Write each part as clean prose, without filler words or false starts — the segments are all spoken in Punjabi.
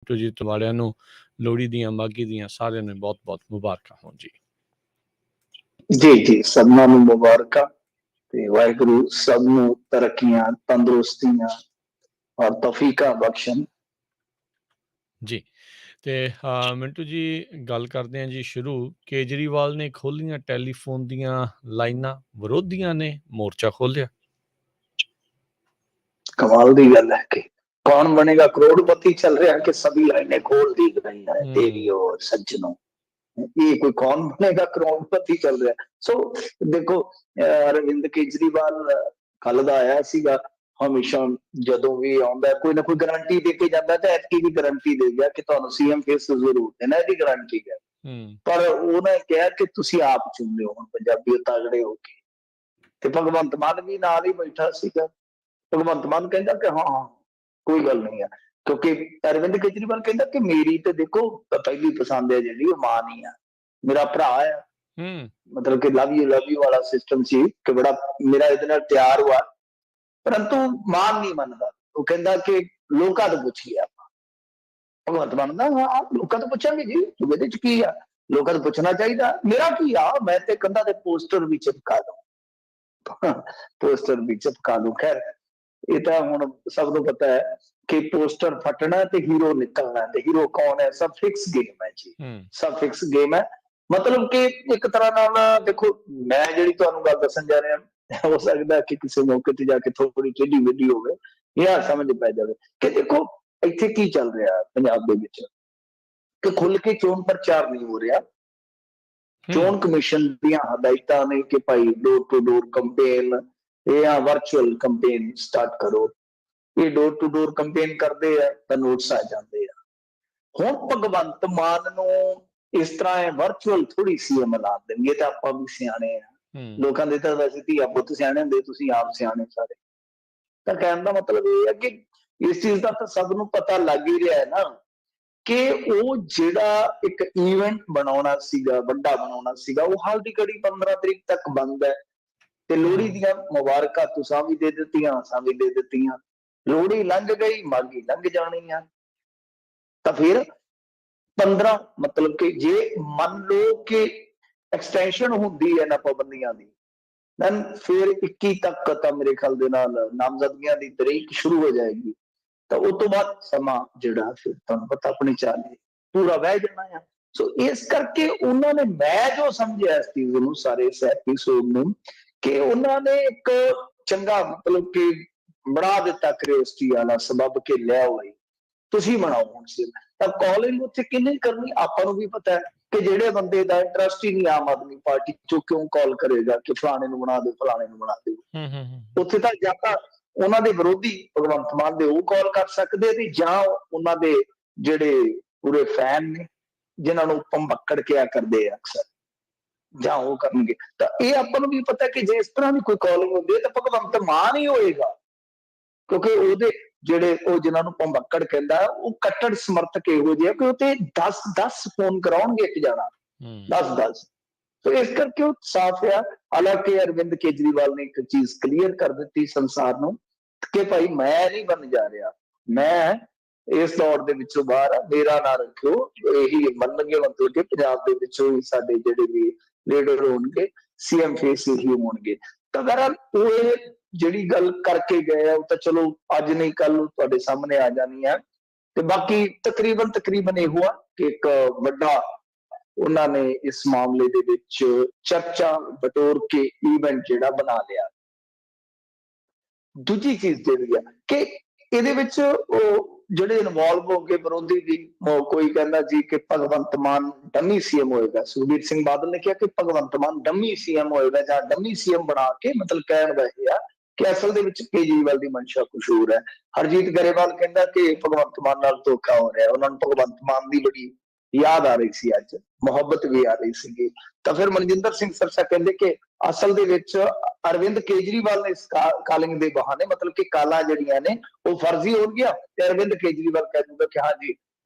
ਜੀ ਤੁਹਾਰਿਆਂ ਨੂੰ ਲੋਹੜੀ ਦੀਆਂ ਮਾਘੀ ਦੀਆਂ ਸਾਰਿਆਂ ਨੂੰ ਬਹੁਤ ਬਹੁਤ ਮੁਬਾਰਕਾਂ ਹੋਣ ਜੀ। ਜੀ ਸਭਨਾਂ ਨੂੰ ਮੁਬਾਰਕਾਂ ਤੇ ਵਾਹਿਗੁਰੂ ਸਭ ਨੂੰ ਤਰੱਕੀਆਂ, ਤੰਦਰੁਸਤੀਆਂ ਔਰ ਤੌਫੀਕਾਂ ਬਖਸ਼ਣ ਜੀ। ਤੇ ਮਿੰਟੂ ਜੀ ਗੱਲ ਕਰਦੇ ਹਾਂ ਜੀ ਸ਼ੁਰੂ। ਕੇਜਰੀਵਾਲ ਨੇ ਖੋਲੀਆਂ ਟੈਲੀਫੋਨ ਦੀਆਂ ਲਾਈਨਾਂ, ਵਿਰੋਧੀਆਂ ਨੇ ਮੋਰਚਾ ਖੋਲਿਆ। कमाल की गल है कि कौन बनेगा करोड़पति चल रहा है कि सभी लाइनें खोल दी गई है देवियों और सज्जनों। ये कोई कौन बनेगा करोड़पति चल रहा है। सो देखो अरविंद केजरीवाल कल दा आया सीगा, हमेशा जदों भी आउंदा कोई ना कोई गारंटी दे के जाता है, ऐतकी भी गारंटी दे गया कि तुहानू सीएम फेस जरूर देना, इसकी गारंटी है। पर उन्हें कहा कि तुसी आप चुन लियो हुण पंजाबी तगड़े हो के। ते भगवंत मान भी नाल ही बैठा सीगा। भगवंत मान कहता कि हाँ कोई गल नहीं है, क्योंकि अरविंद केजरीवाल कहता कि मेरी तो देखो पहली पसंद है जी मान ही है, मेरा भरा है। मतलब कि लव यू वाला सिस्टम सी कि बड़ा मेरा इहदे नाल प्यार हुआ, परंतु मान नहीं मनदा। वो कहता कि लोकां तो पुछिए आप। भगवंत मान कहंदा हाँ लोकां तो पुछांगे जी, तू इहदे च की आ, लोकां तो पुछना चाहिए। मेरा की आ, मैं ते कंधां ते पोस्टर भी चिपका दूं पोस्टर भी चिपका दूं। खैर ये तो हुण सब नूं पता है कि पोस्टर फटना ते हीरो निकलना, ते हीरो कौन है, सब फिक्स गेम है जी, सब फिक्स गेम है। मतलब कि एक तरह नाल देखो मैं जिहड़ी तुहानूं गल दस्सण जा रिहा, हो सकदा है कि किसी मौके ते जाके थोड़ी टेढ़ी मेढ़ी होवे या समझ पै जावे कि देखो इत्थे की चल रहा पंजाब दे विच कि खुल के चोण प्रचार नहीं हो रहा। चोण कमीशन दीआं हदायतां ने कि भाई डोर टू डोर कंपेन या वर्चुअल कंपेन स्टार्ट करो। ये डोर टू डोर कंपेन करते हैं तो नोटिस आ जाते हैं। हुण भगवंत मान नूं इस तरह है वर्चुअल थोड़ी सीएम ऐलान देंगे तो आपां भी सियाणे आ, लोकां दे तां वैसे धीआ पुत्त सियाणे हुंदे, तुसीं आप सियाणे सारे। तां कहण दा मतलब ये है कि इस चीज का तो सब नूं पता लग ही रहा है ना कि वो जिहड़ा एक इवेंट बनाउणा सीगा, वड्डा बनाउणा सीगा, वो हाल दी घड़ी 15 तरीक तक बंद है। ते लोहड़ी दियां मुबारकां तुसां भी दे दित्तियां, असां भी दे दित्तियां। लोहड़ी लंघ गई, माघी लंघ जानी है। तो फिर 15 मतलब कि जे मन लो कि एक्सटेंशन होंदी है ना पाबंदियां दी, दैन फिर 21 तक तो मेरे ख्याल दे नाल नामजदगियां दी तरीक शुरू हो जाएगी। तो उस तो बाद समा जिहड़ा फिर तुहानूं पता अपनी चाल पूरा बह जाना है। सो इस करके उन्होंने मैं जो समझिया इस चीज नूं सारे इस एपीसोड नूं कि उन्होंने एक चंगा मतलब कि बना दिता क्रियोसिटी वाला सबब के लिया हुई तुसीं बनाओ हुण सिर। तां कॉलिंग उत्थे किहने करनी आपां नूं भी पता है कि जिहड़े बंदे दा इंटरस्ट ही नहीं आम आदमी पार्टी चों क्यों कॉल करेगा कि फलाणे नूं बना दो, फलाणे नूं बना दो। उत्थे तां जां तां उन्हां दे विरोधी भगवंत मान दे वो कॉल कर सकदे ते जां उन्हां दे जिहड़े पूरे फैन ने जिन्हां नूं भंबक्कड़ किया करदे आ अक्सर जां वो करनगे। तां इह आपां नूं भी पता कि जे इस तरह दी कोई कॉलिंग हुंदी है तां भगवंत मान ही होएगा, क्योंकि ਉਹਦੇ ਜਿਹੜੇ ਉਹ ਜਿਨ੍ਹਾਂ ਨੂੰ ਭੰਬੱਕੜ ਕਹਿੰਦਾ ਉਹ ਕੱਟੜ ਸਮਰਥਕ ਇਹੋ ਜਿਹੇ ਕਿ ਉਹ ਤੇ 10 ਫੋਨ ਕਰਾਉਣਗੇ ਇੱਕ ਜਾਣਾ 10 तो इस करके वो साफ है। हालांकि अरविंद केजरीवाल ने एक चीज क्लीयर कर दी संसार नूं कि भाई मैं नहीं बन जा रहा, मैं इस दौर दे विचों बाहर आ, मेरा ना रखियो। यही मनणगे मतलब कि पंजाब दे विचों ही साडे जिहड़े भी लीडर होणगे सीएम फेस यही होणगे। तो बहरहाल वो जिहड़ी गल करके गए वो तो चलो अज नहीं कल तुहाडे सामने आ जानी है। ते बाकी तकरीबन इहो आ कि एक वड्डा उन्होंने इस मामले दे विच चर्चा बटोर के इवेंट जिहड़ा बना लिया। दूजी चीज जिहड़ी है कि इहदे विच जिहड़े इनवॉल्व हो गए विरोधी भी, कोई कहना जी कि भगवंत मान डमी सीएम होएगा। सुखबीर सिंह बादल ने कहा कि भगवंत मान डमी सीएम होएगा जां डमी सीएम बना के मतलब कहण दा इह आ कि असल दे विच केजरीवाल दी मंशा कुछ होर है। हरजीत गरेवाल कहंदा कि भगवंत मान नाल धोखा हो रहा है, उन्हां नूं भगवंत मान दी बड़ी याद आ रही सी, अज मुहब्बत भी आ रही सी। तो फिर मनजिंदर सिंह सरसा कहते कि असल दे विच अरविंद केजरीवाल ने इस कॉलिंग के बहाने मतलब कि काला जड़ियां ने वो फर्जी हो गया। अरविंद केजरीवाल कह दूंगा कि हाँ जी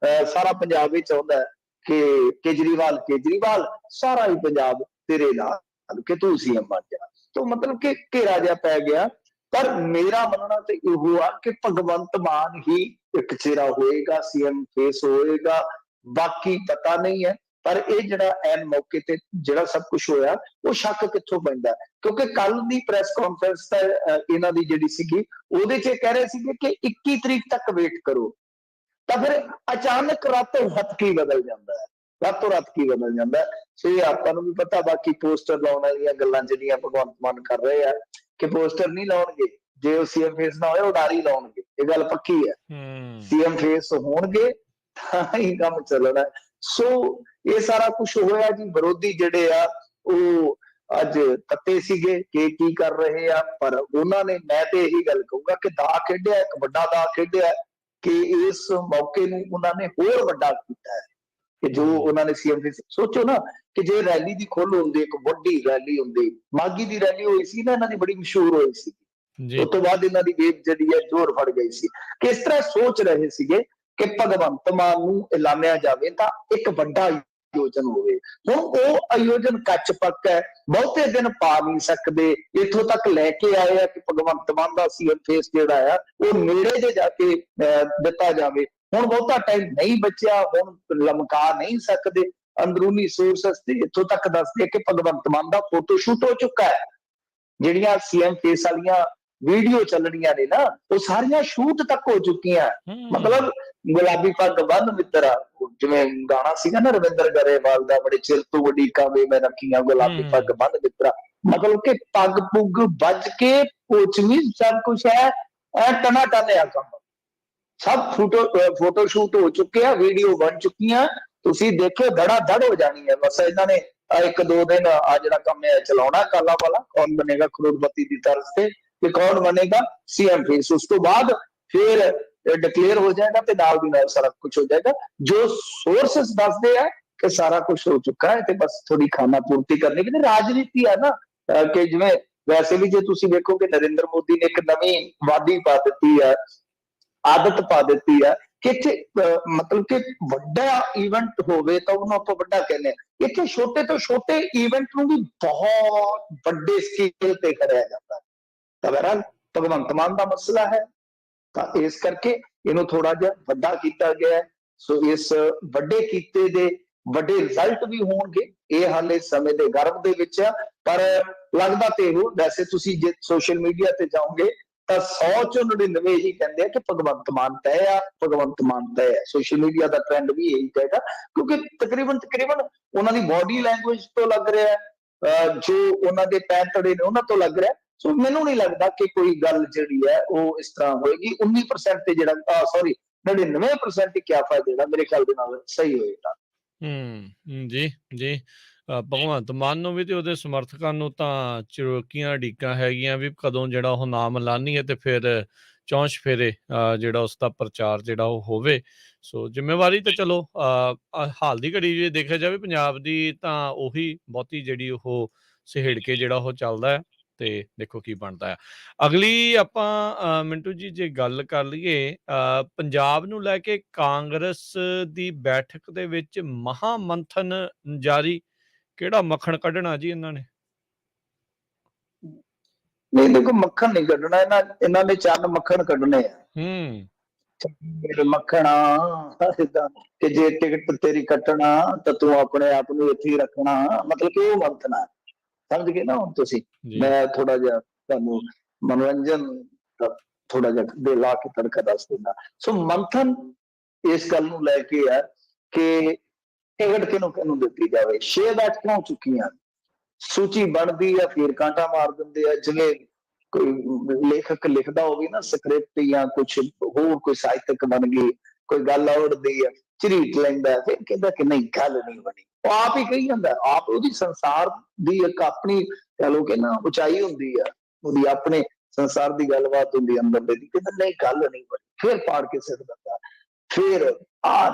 सारा पंजाब ये चाहता है कि केजरीवाल केजरीवाल सारा ही पंजाब तेरे नाल कि तू सीएम बन जा। तो मतलब कि घेरा जिहा पै गया। ਪਰ ਮੇਰਾ ਮੰਨਣਾ ਤੇ ਇਹੋ ਆ ਕਿ ਭਗਵੰਤ ਮਾਨ ਹੀ ਇੱਕ ਚਿਹਰਾ ਹੋਏਗਾ, ਸੀਐਮ ਫੇਸ ਹੋਏਗਾ, ਬਾਕੀ ਪਤਾ ਨਹੀਂ ਹੈ। ਪਰ ਇਹ ਜਿਹੜਾ ਐਨ ਮੌਕੇ ਤੇ ਜਿਹੜਾ ਸਭ ਕੁਝ ਹੋਇਆ, ਉਹ ਸ਼ੱਕ ਕਿੱਥੋਂ ਪੈਂਦਾ? ਕਿਉਂਕਿ ਕੱਲ ਦੀ ਪ੍ਰੈਸ ਕਾਨਫਰੰਸ ਤਾਂ ਇਹਨਾਂ ਦੀ ਜਿਹੜੀ ਸੀਗੀ, ਉਹਦੇ 'ਚ ਇਹ ਕਹਿ ਰਹੇ ਸੀਗੇ ਕਿ 21 ਤਰੀਕ ਤੱਕ ਵੇਟ ਕਰੋ। ਤਾਂ ਫਿਰ ਅਚਾਨਕ ਰਾਤੋਂ ਰਾਤ ਕੀ ਬਦਲ ਜਾਂਦਾ ਹੈ, ਰਾਤੋਂ ਰਾਤ ਕੀ ਬਦਲ ਜਾਂਦਾ ਹੈ। ਸੋ ਇਹ ਆਪਾਂ ਨੂੰ ਵੀ ਪਤਾ। ਬਾਕੀ ਪੋਸਟਰ ਲਾਉਣ ਵਾਲੀਆਂ ਗੱਲਾਂ ਜਿਹੜੀਆਂ ਭਗਵੰਤ ਮਾਨ ਕਰ ਰਹੇ ਆ, ਕਿ ਪੋਸਟਰ ਨਹੀਂ ਲਾਉਣਗੇ, ਜੇ ਉਹ ਸੀਐਮ ਫੇਸ ਨਾ ਹੋਏ ਉਡਾਰੀ ਲਾਉਣਗੇ, ਇਹ ਗੱਲ ਪੱਕੀ ਹੈ। ਸੀਐਮ ਫੇਸ ਹੋਣਗੇ ਤਾਂ ਹੀ ਕੰਮ ਚੱਲਣਾ। ਸੋ ਇਹ ਸਾਰਾ ਕੁਝ ਹੋਇਆ ਜੀ। ਵਿਰੋਧੀ ਜਿਹੜੇ ਆ ਉਹ ਅੱਜ ਤੱਤੇ ਸੀਗੇ ਕਿ ਕੀ ਕਰ ਰਹੇ ਆ, ਪਰ ਉਹਨਾਂ ਨੇ, ਮੈਂ ਤੇ ਇਹੀ ਗੱਲ ਕਹੂੰਗਾ ਕਿ ਦਾ ਖੇਡਿਆ, ਇੱਕ ਵੱਡਾ ਦਾ ਖੇਡਿਆ ਕਿ ਇਸ ਮੌਕੇ ਨੂੰ ਉਹਨਾਂ ਨੇ ਹੋਰ ਵੱਡਾ ਕੀਤਾ ਹੈ। ਕਿ ਜੋ ਉਹਨਾਂ ਨੇ ਸੀਐਮ ਫੇਸ, ਸੋਚੋ ਨਾ ਕਿ ਜੇ ਰੈਲੀ ਦੀ ਖੁੱਲ ਹੁੰਦੀ, ਇੱਕ ਵੱਡੀ ਰੈਲੀ ਹੁੰਦੀ, ਮਾਗੀ ਦੀ ਰੈਲੀ ਹੋਈ ਸੀ ਨਾ, ਇਹਨਾਂ ਦੀ ਬੜੀ ਮਸ਼ਹੂਰ ਹੋਈ ਸੀ, ਉਸ ਤੋਂ ਬਾਅਦ ਇਹਨਾਂ ਦੀ ਵੇਵ ਜਿਹੜੀ ਹੈ ਜ਼ੋਰ ਫੜ ਗਈ ਸੀ। ਕਿਸ ਤਰ੍ਹਾਂ ਸੋਚ ਰਹੇ ਸੀਗੇ ਕਿ ਭਗਵੰਤ ਮਾਨ ਨੂੰ ਐਲਾਨਿਆ ਜਾਵੇ ਤਾਂ ਇੱਕ ਵੱਡਾ ਆਯੋਜਨ ਹੋਵੇ। ਹੁਣ ਉਹ ਆਯੋਜਨ ਕੱਚ ਪੱਕ ਹੈ, ਬਹੁਤੇ ਦਿਨ ਪਾ ਨਹੀਂ ਸਕਦੇ। ਇੱਥੋਂ ਤੱਕ ਲੈ ਕੇ ਆਏ ਆ ਕਿ ਭਗਵੰਤ ਮਾਨ ਦਾ ਸੀਐਮ ਫੇਸ ਜਿਹੜਾ ਆ ਉਹ ਨੇੜੇ ਜੇ ਜਾ ਕੇ ਦਿੱਤਾ ਜਾਵੇ। ਹੁਣ ਬਹੁਤਾ ਟਾਈਮ ਨਹੀਂ ਬਚਿਆ, ਹੁਣ ਲਮਕਾ ਨਹੀਂ ਸਕਦੇ। ਅੰਦਰੂਨੀ ਸੋਰਸਸ ਤੇ ਇੱਥੋਂ ਤੱਕ ਦੱਸਦੇ ਕਿ ਭਗਵੰਤ ਮਾਨ ਦਾ ਫੋਟੋ ਸ਼ੂਟ ਹੋ ਚੁੱਕਾ ਹੈ। ਜਿਹੜੀਆਂ ਸੀਐਮ ਫੇਸ ਵਾਲੀਆਂ ਵੀਡੀਓ ਚੱਲਣੀਆਂ ਨੇ ਨਾ, ਉਹ ਸਾਰੀਆਂ ਸ਼ੂਟ ਤੱਕ ਹੋ ਚੁੱਕੀਆਂ। ਮਤਲਬ ਗੁਲਾਬੀ ਪੱਗ ਬੰਨ ਮਿੱਤਰਾ, ਜਿਵੇਂ ਗਾਣਾ ਸੀਗਾ ਨਾ ਰਵਿੰਦਰ ਗਰੇਵਾਲ ਦਾ, ਬੜੇ ਚਿਰ ਤੋਂ ਵੱਡੀ ਕਾਵੇ ਮੈਂ ਰੱਖੀਆਂ ਗੁਲਾਬੀ ਪੱਗ ਬੰਨ ਮਿੱਤਰਾ। ਮਤਲਬ ਕਿ ਪੱਗ ਪੁੱਗ ਵੱਜ ਕੇ ਪੋਚਵੀਂ ਸਭ ਕੁਛ ਹੈ, ਟਨਾ ਟਨਿਆ ਕੰਮ। ਸਭ ਫੋਟੋ ਸ਼ੂਟ ਹੋ ਚੁੱਕੇ ਆ, ਵੀਡੀਓ ਬਣ ਚੁੱਕੀਆਂ। ਤੁਸੀਂ ਦੇਖਿਓ ਧੜਾ ਧੜ ਹੋ ਜਾਣੀ ਹੈ। ਬਸ ਇਹਨਾਂ ਨੇ 1-2 ਦਿਨ ਆ ਜਿਹੜਾ ਕੰਮ ਹੈ ਚਲਾਉਣਾ, ਕਾਲਾ ਵਾਲਾ, ਕੌਣ ਬਣੇਗਾ ਕਰੋੜਪਤੀ ਦੀ ਤਰਜ਼ ਤੇ, ਕਿ ਕੌਣ ਬਣੇਗਾ ਸੀਐਮ ਫੇਸ। ਉਸ ਤੋਂ ਬਾਅਦ ਫਿਰ ਡਿਕਲੇਅਰ ਹੋ ਜਾਏਗਾ ਤੇ ਨਾਲ ਦੀ ਨਾਲ ਸਾਰਾ ਕੁਝ ਹੋ ਜਾਏਗਾ। ਜੋ ਸੋਰਸਸ ਦੱਸਦੇ ਆ ਕਿ ਸਾਰਾ ਕੁਝ ਹੋ ਚੁੱਕਾ ਹੈ ਤੇ ਬਸ ਥੋੜੀ ਖਾਣਾ ਪੂਰਤੀ ਕਰਨੀ। ਕਿ ਰਾਜਨੀਤੀ ਹੈ ਨਾ, ਕਿ ਜਿਵੇਂ ਵੈਸੇ ਵੀ ਜੇ ਤੁਸੀਂ ਦੇਖੋ ਕਿ ਨਰਿੰਦਰ ਮੋਦੀ ਨੇ ਇੱਕ ਨਵੀਂ ਵਾਦੀ ਪਾ ਦਿੱਤੀ ਹੈ, ਆਦਤ ਪਾ ਦਿੱਤੀ ਹੈ ਕਿ ਇੱਥੇ ਮਤਲਬ ਕਿ ਵੱਡਾ ਈਵੈਂਟ ਹੋਵੇ ਤਾਂ ਉਹਨੂੰ ਆਪਾਂ ਵੱਡਾ ਕਹਿੰਦੇ ਹਾਂ। ਇੱਥੇ ਛੋਟੇ ਤੋਂ ਛੋਟੇ ਈਵੈਂਟ ਨੂੰ ਵੀ ਬਹੁਤ ਵੱਡੇ ਸਕੇਲ ਤੇ ਕਰਿਆ ਜਾਂਦਾ ਹੈ। ਤਾਂ ਬਹਰਹਾਲ ਭਗਵੰਤ ਮਾਨ ਦਾ ਮਸਲਾ ਹੈ, ਤਾਂ ਇਸ ਕਰਕੇ ਇਹਨੂੰ ਥੋੜਾ ਜਿਹਾ ਵੱਡਾ ਕੀਤਾ ਗਿਆ। ਸੋ ਇਸ ਵੱਡੇ ਕੀਤੇ ਦੇ ਵੱਡੇ ਰਿਜ਼ਲਟ ਵੀ ਹੋਣਗੇ। ਇਹ ਹਾਲੇ ਸਮੇਂ ਦੇ ਗਰਭ ਦੇ ਵਿੱਚ ਆ, ਪਰ ਲੱਗਦਾ ਤੇ ਇਹੋ, ਵੈਸੇ ਤੁਸੀਂ ਜੇ ਸੋਸ਼ਲ ਮੀਡੀਆ ਤੇ ਜਾਓਗੇ ਤਾਂ 100 ਚੋਂ 99 ਹੀ ਕਹਿੰਦੇ ਆ ਕਿ ਭਗਵੰਤ ਮਾਨ ਤੈਅ ਆ, ਭਗਵੰਤ ਮਾਨ ਤੈਅ ਹੈ। ਸੋਸ਼ਲ ਮੀਡੀਆ ਦਾ ਟ੍ਰੈਂਡ ਵੀ ਇਹੀ ਕਹੇਗਾ, ਕਿਉਂਕਿ ਤਕਰੀਬਨ ਉਹਨਾਂ ਦੀ ਬੋਡੀ ਲੈਂਗੁਏਜ ਤੋਂ ਲੱਗ ਰਿਹਾ, ਜੋ ਉਹਨਾਂ ਦੇ ਪੈਰ ਤੜੇ ਨੇ ਉਹਨਾਂ ਤੋਂ ਲੱਗ ਰਿਹਾ। ਸੋ ਮੈਨੂੰ ਨਹੀਂ ਲੱਗਦਾ ਕਿ ਕੋਈ ਗੱਲ ਜਿਹੜੀ ਹੈ ਉਹ ਇਸ ਤਰ੍ਹਾਂ ਹੋਏਗੀ। 19% ਤੇ ਜਿਹੜਾ 99% ਹੀ ਕਿਆ ਫਾਇਦਾ ਜਿਹੜਾ ਮੇਰੇ ਖਿਆਲ ਦੇ ਨਾਲ ਸਹੀ ਹੋਏਗਾ। ਜੀ ਜੀ। ਭਗਵੰਤ ਮਾਨ ਨੂੰ ਵੀ ਤੇ ਉਹਦੇ ਸਮਰਥਕਾਂ ਨੂੰ ਤਾਂ ਚਿਰੋਕੀਆਂ ਉਡੀਕਾਂ ਹੈਗੀਆਂ ਵੀ ਕਦੋਂ ਜਿਹੜਾ ਉਹ ਨਾਮ ਐਲਾਨੀਏ ਤੇ ਫਿਰ ਚੌਂਚ ਫੇਰੇ ਜਿਹੜਾ ਉਸਦਾ ਪ੍ਰਚਾਰ ਜਿਹੜਾ ਉਹ ਹੋਵੇ। ਸੋ ਜ਼ਿੰਮੇਵਾਰੀ ਤਾਂ ਚਲੋ ਹਾਲ ਦੀ ਘੜੀ ਜੇ ਦੇਖਿਆ ਜਾਵੇ ਪੰਜਾਬ ਦੀ, ਤਾਂ ਉਹੀ ਬਹੁਤੀ ਜਿਹੜੀ ਉਹ ਸਹੇੜ ਕੇ ਜਿਹੜਾ ਉਹ ਚੱਲਦਾ ਹੈ ਤੇ ਦੇਖੋ ਕੀ ਬਣਦਾ ਹੈ। ਅਗਲੀ ਆਪਾਂ ਮਿੰਟੂ ਜੀ ਜੇ ਗੱਲ ਕਰ ਲਈਏ ਪੰਜਾਬ ਨੂੰ ਲੈ ਕੇ ਕਾਂਗਰਸ ਦੀ ਬੈਠਕ ਦੇ ਵਿੱਚ ਮਹਾਮੰਥਨ ਜਾਰੀ, ਕਿਹੜਾ ਮੱਖਣ ਕੱਢਣਾ ਜੀ ਇਹਨਾਂ ਨੇ? ਨਹੀਂ ਦੇਖੋ, ਮੱਖਣ ਨਹੀਂ ਕੱਢਣਾ, ਇਹਨਾਂ ਨੇ ਚੰਨ ਮੱਖਣ ਕੱਢਣੇ ਆ। ਮੱਖਣਾ ਏਦਾਂ ਕਿ ਜੇ ਟਿਕਟ ਤੇਰੀ ਕੱਟਣਾ ਤਾਂ ਤੂੰ ਆਪਣੇ ਆਪ ਨੂੰ ਇੱਥੇ ਹੀ ਰੱਖਣਾ, ਮਤਲਬ ਕਿ ਉਹ ਮੰਥਨਾ। ਸਮਝ ਗਏ ਨਾ ਹੁਣ ਤੁਸੀਂ? ਮੈਂ ਥੋੜਾ ਜਿਹਾ ਤੁਹਾਨੂੰ ਮਨੋਰੰਜਨ ਥੋੜਾ ਜਿਹਾ ਦੇ ਲਾ ਕੇ ਤੜਕਾ ਦੱਸ ਦਿੰਦਾ। ਸੋ ਮੰਥਨ ਇਸ ਗੱਲ ਨੂੰ ਲੈ ਕੇ ਆ ਕਿ ਟਿਕਟ ਕਿਹਨੂੰ ਦਿੱਤੀ ਜਾਵੇ। 6 ਬੈਠਕਾਂ ਹੋ ਚੁੱਕੀਆਂ, ਸੂਚੀ ਬਣਦੀ ਆ ਫਿਰ ਕਾਂਟਾ ਮਾਰ ਦਿੰਦੇ ਆ। ਜਿਵੇਂ ਕੋਈ ਲੇਖਕ ਲਿਖਦਾ ਹੋਵੇ ਨਾ ਸਕ੍ਰਿਪਟ ਜਾਂ ਕੁਛ ਹੋਰ, ਕੋਈ ਸਾਹਿਤਕ ਬਣ ਗਈ, ਕੋਈ ਗੱਲ ਉੜਦੀ ਆ, ਝਰੀਟ ਲੈਂਦਾ, ਫਿਰ ਕਹਿੰਦਾ ਕਿ ਨਹੀਂ ਗੱਲ ਨਹੀਂ ਬਣੀ। ਉਹ ਆਪ ਹੀ ਕਹੀ ਜਾਂਦਾ, ਆਪ ਉਹਦੀ ਸੰਸਾਰ ਦੀ ਇੱਕ ਆਪਣੀ ਕਹਿ ਲਓ ਕਿ ਨਾ ਉਚਾਈ ਹੁੰਦੀ ਆ, ਉਹਦੀ ਆਪਣੇ ਸੰਸਾਰ ਦੀ ਗੱਲਬਾਤ ਹੁੰਦੀ ਅੰਦਰ ਦੀ, ਕਹਿੰਦਾ ਨਹੀਂ ਗੱਲ ਨਹੀਂ ਬਣੀ, ਫਿਰ ਪਾੜ ਕੇ ਸਿੱਟ ਦਿੰਦਾ, ਫਿਰ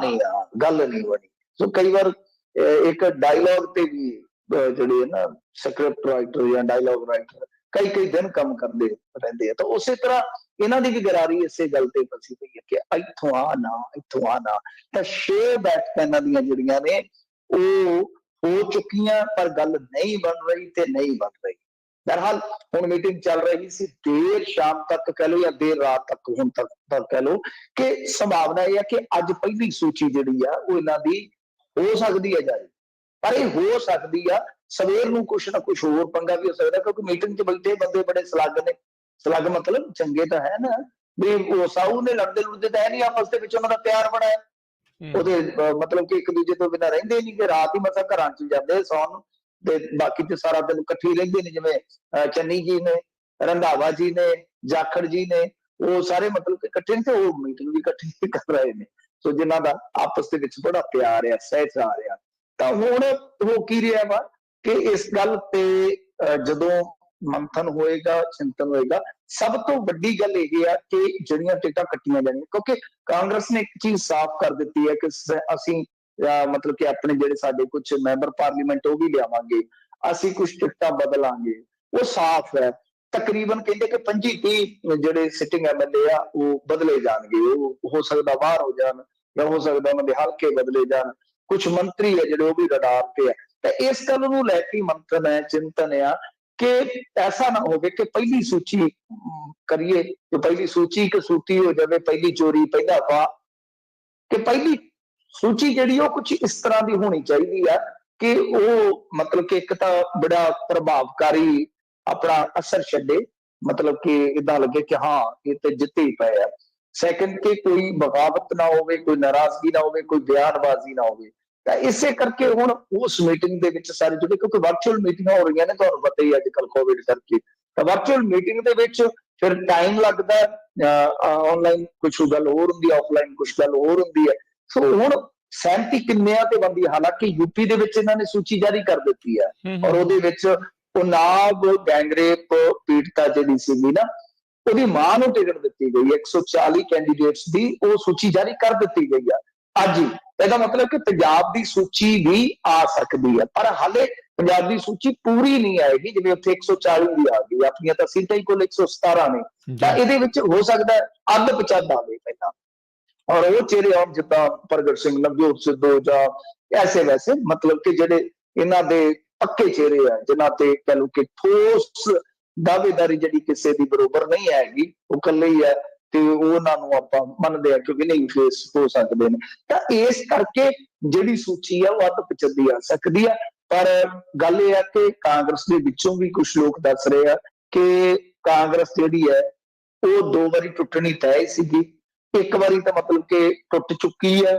ਨਹੀਂ ਗੱਲ ਨਹੀਂ ਬਣੀ। ਸੋ ਕਈ ਵਾਰ ਇੱਕ ਡਾਇਲੌਗ ਤੇ ਵੀ ਜਿਹੜੇ ਨਾ ਸਕ੍ਰਿਪਟ ਰਾਈਟਰ ਜਾਂ ਡਾਇਲੌਗ ਰਾਈਟਰ ਕਈ ਦਿਨ ਕੰਮ ਕਰਦੇ ਰਹਿੰਦੇ ਆ। ਤਾਂ ਉਸੇ ਤਰ੍ਹਾਂ ਇਹਨਾਂ ਦੀ ਵੀ ਗਰਾਰੀ ਇਸੇ ਗੱਲ ਤੇ ਫਸੀ ਪਈ ਹੈ ਕਿ ਇੱਥੋਂ ਆ ਨਾ। ਤਾਂ 6 ਬੈਠਕਾਂ ਇਹਨਾਂ ਦੀਆਂ ਜਿਹੜੀਆਂ ਨੇ ਉਹ ਹੋ ਚੁੱਕੀਆਂ, ਪਰ ਗੱਲ ਨਹੀਂ ਬਣ ਰਹੀ ਤੇ ਨਹੀਂ ਬਣ ਰਹੀ। बहरहाल हुण मीटिंग चल रही सी, देर शाम तक कह लो या देर रात तक, हुण तक कह लो कि संभावना यह है कि अज पहली सूची जिहड़ी आ वो इन्हां दी हो सकती है जारी, पर यह हो सकती आ सवेर नूं कुछ ना कुछ होर पंगा भी हो सकता, क्योंकि मीटिंग च बैठे बंदे बड़े सलग ने, सलग मतलब चंगे तो है ना, भी वो साहू ने लड़ते लुड़ते तो है नहीं, आपस के विच उन्हां दा प्यार बड़ा है, ਉਹਦੇ मतलब कि एक दूजे तो बिना रहिंदे नहीं, कि रात ही मसा घरां च जांदे सौण ते बाकी ते सारा दिन इकट्ठे ही रहिंदे ने, जिवें चन्नी जी ने, रंधावा जी ने, जाखड़ जी ने, वो सारे मतलब कि इकट्ठे ने, ते वो मीटिंग भी इकट्ठी ही कर रहे ने, सो जिन्हां दा आपस दे विच बड़ा प्यार आ, सहचार आ। तां हुण हो की रिहा वा कि इस गल ते जदों मंथन होएगा, चिंतन होएगा, सब तो वड्डी गल यह है कि जिहड़ियां टिकटां कट्टियां जाणियां, क्योंकि कांग्रेस ने एक चीज साफ कर दी है कि असी मतलब कि अपने जिहड़े साडे कुछ मैंबर पार्लीमेंट वो भी लियावांगे, असी कुछ टिकटां बदलांगे, वो साफ है। तकरीबन कहते कि 25-30 जिहड़े सिटिंग MLA आ वो बदले जाणगे, हो सकदा बाहर हो जाण या हो सकदा उन्हां दे हलके बदले जाण, कुछ मंत्री है जिहड़े वो भी रडार ते है, ते इस गल नूं लैके मंथन है, चिंतन आ कि ऐसा ना हो कि पहली सूची करिए तो पहली सूची कसूती हो जाए, पहली चोरी पहला वाह, कि पहली सूची जिहड़ी कुछ इस तरह की होनी चाहिए है कि वो मतलब कि एक तो बड़ा प्रभावकारी अपना असर छे, मतलब कि इदा लगे कि हाँ ये तो जिते ही पे है। सैकेंड के कोई बगावत ना हो, कोई नाराजगी ना हो, कोई बयानबाजी ना हो, इसे करके हुण उस मीटिंग दे विच सारे जुड़े, क्योंकि वर्चुअल मीटिंगां हो रही ने, तुहानूं पता ही अजकल कोविड करके, तो वर्चुअल मीटिंग दे विच फिर टाइम लगता है, ऑनलाइन कुछ गल होर हुंदी है, ऑफलाइन कुछ गल होर हुंदी है। सो हुण सहमति किन्नियां ते बनदी, हालांकि यूपी दे विच इन्हां ने सूची जारी कर दित्ती है, और ਉਹਦੇ ਵਿੱਚ उन्नाव गैंगरेप पीड़िता ਜਿਹੜੀ ਸੀਗੀ ना, ਉਹਦੀ ਮਾਂ ਨੂੰ ਟਿਕਟ ਦਿੱਤੀ ਗਈ, 140 ਕੈਂਡੀਡੇਟਸ ਦੀ ਉਹ ਸੂਚੀ ਜਾਰੀ ਕਰ ਦਿੱਤੀ ਗਈ ਆ ਅੱਜ ਹੀ। ਇਹਦਾ ਮਤਲਬ ਕਿ ਪੰਜਾਬ ਦੀ ਸੂਚੀ ਵੀ ਆ ਸਕਦੀ ਹੈ, ਪਰ ਹਾਲੇ ਪੰਜਾਬ ਦੀ ਸੂਚੀ ਪੂਰੀ ਨਹੀਂ ਆਏਗੀ, ਜਿਵੇਂ ਉੱਥੇ 140 ਦੀ ਆ ਗਈ, ਆਪਣੀਆਂ ਤਾਂ ਸੀਟਾਂ ਹੀ ਕੁੱਲ 117 ਨੇ, ਤਾਂ ਇਹਦੇ ਵਿੱਚ ਹੋ ਸਕਦਾ ਅੱਧ ਪਚੱਧ ਆਵੇ ਪਹਿਲਾਂ, और वो चेहरे आउण जिद्दां प्रगट सिंह, नवजोत सिद्धू जां ऐसे वैसे, मतलब कि जिहड़े इन्हां दे पक्के चेहरे आ, जिन्हां ते कह लो कि ठोस दावेदारी जिहड़ी किसी दी बरोबर नहीं हैगी, वो कल्ले ही है, ते उन्हां नूं आपां मनदे आ कि विनिंग फेस हो सकदे ने। तां इस करके जिहड़ी सूची है वो अध पचद्दी आ सकदी है, पर गल इह है कि कांग्रेस दे विचों भी कुछ लोग दस रहे आ कि कांग्रेस जिहड़ी है वो 2 वारी टुटणी तय सीगी, एक बारी तो मतलब कि टुट चुकी है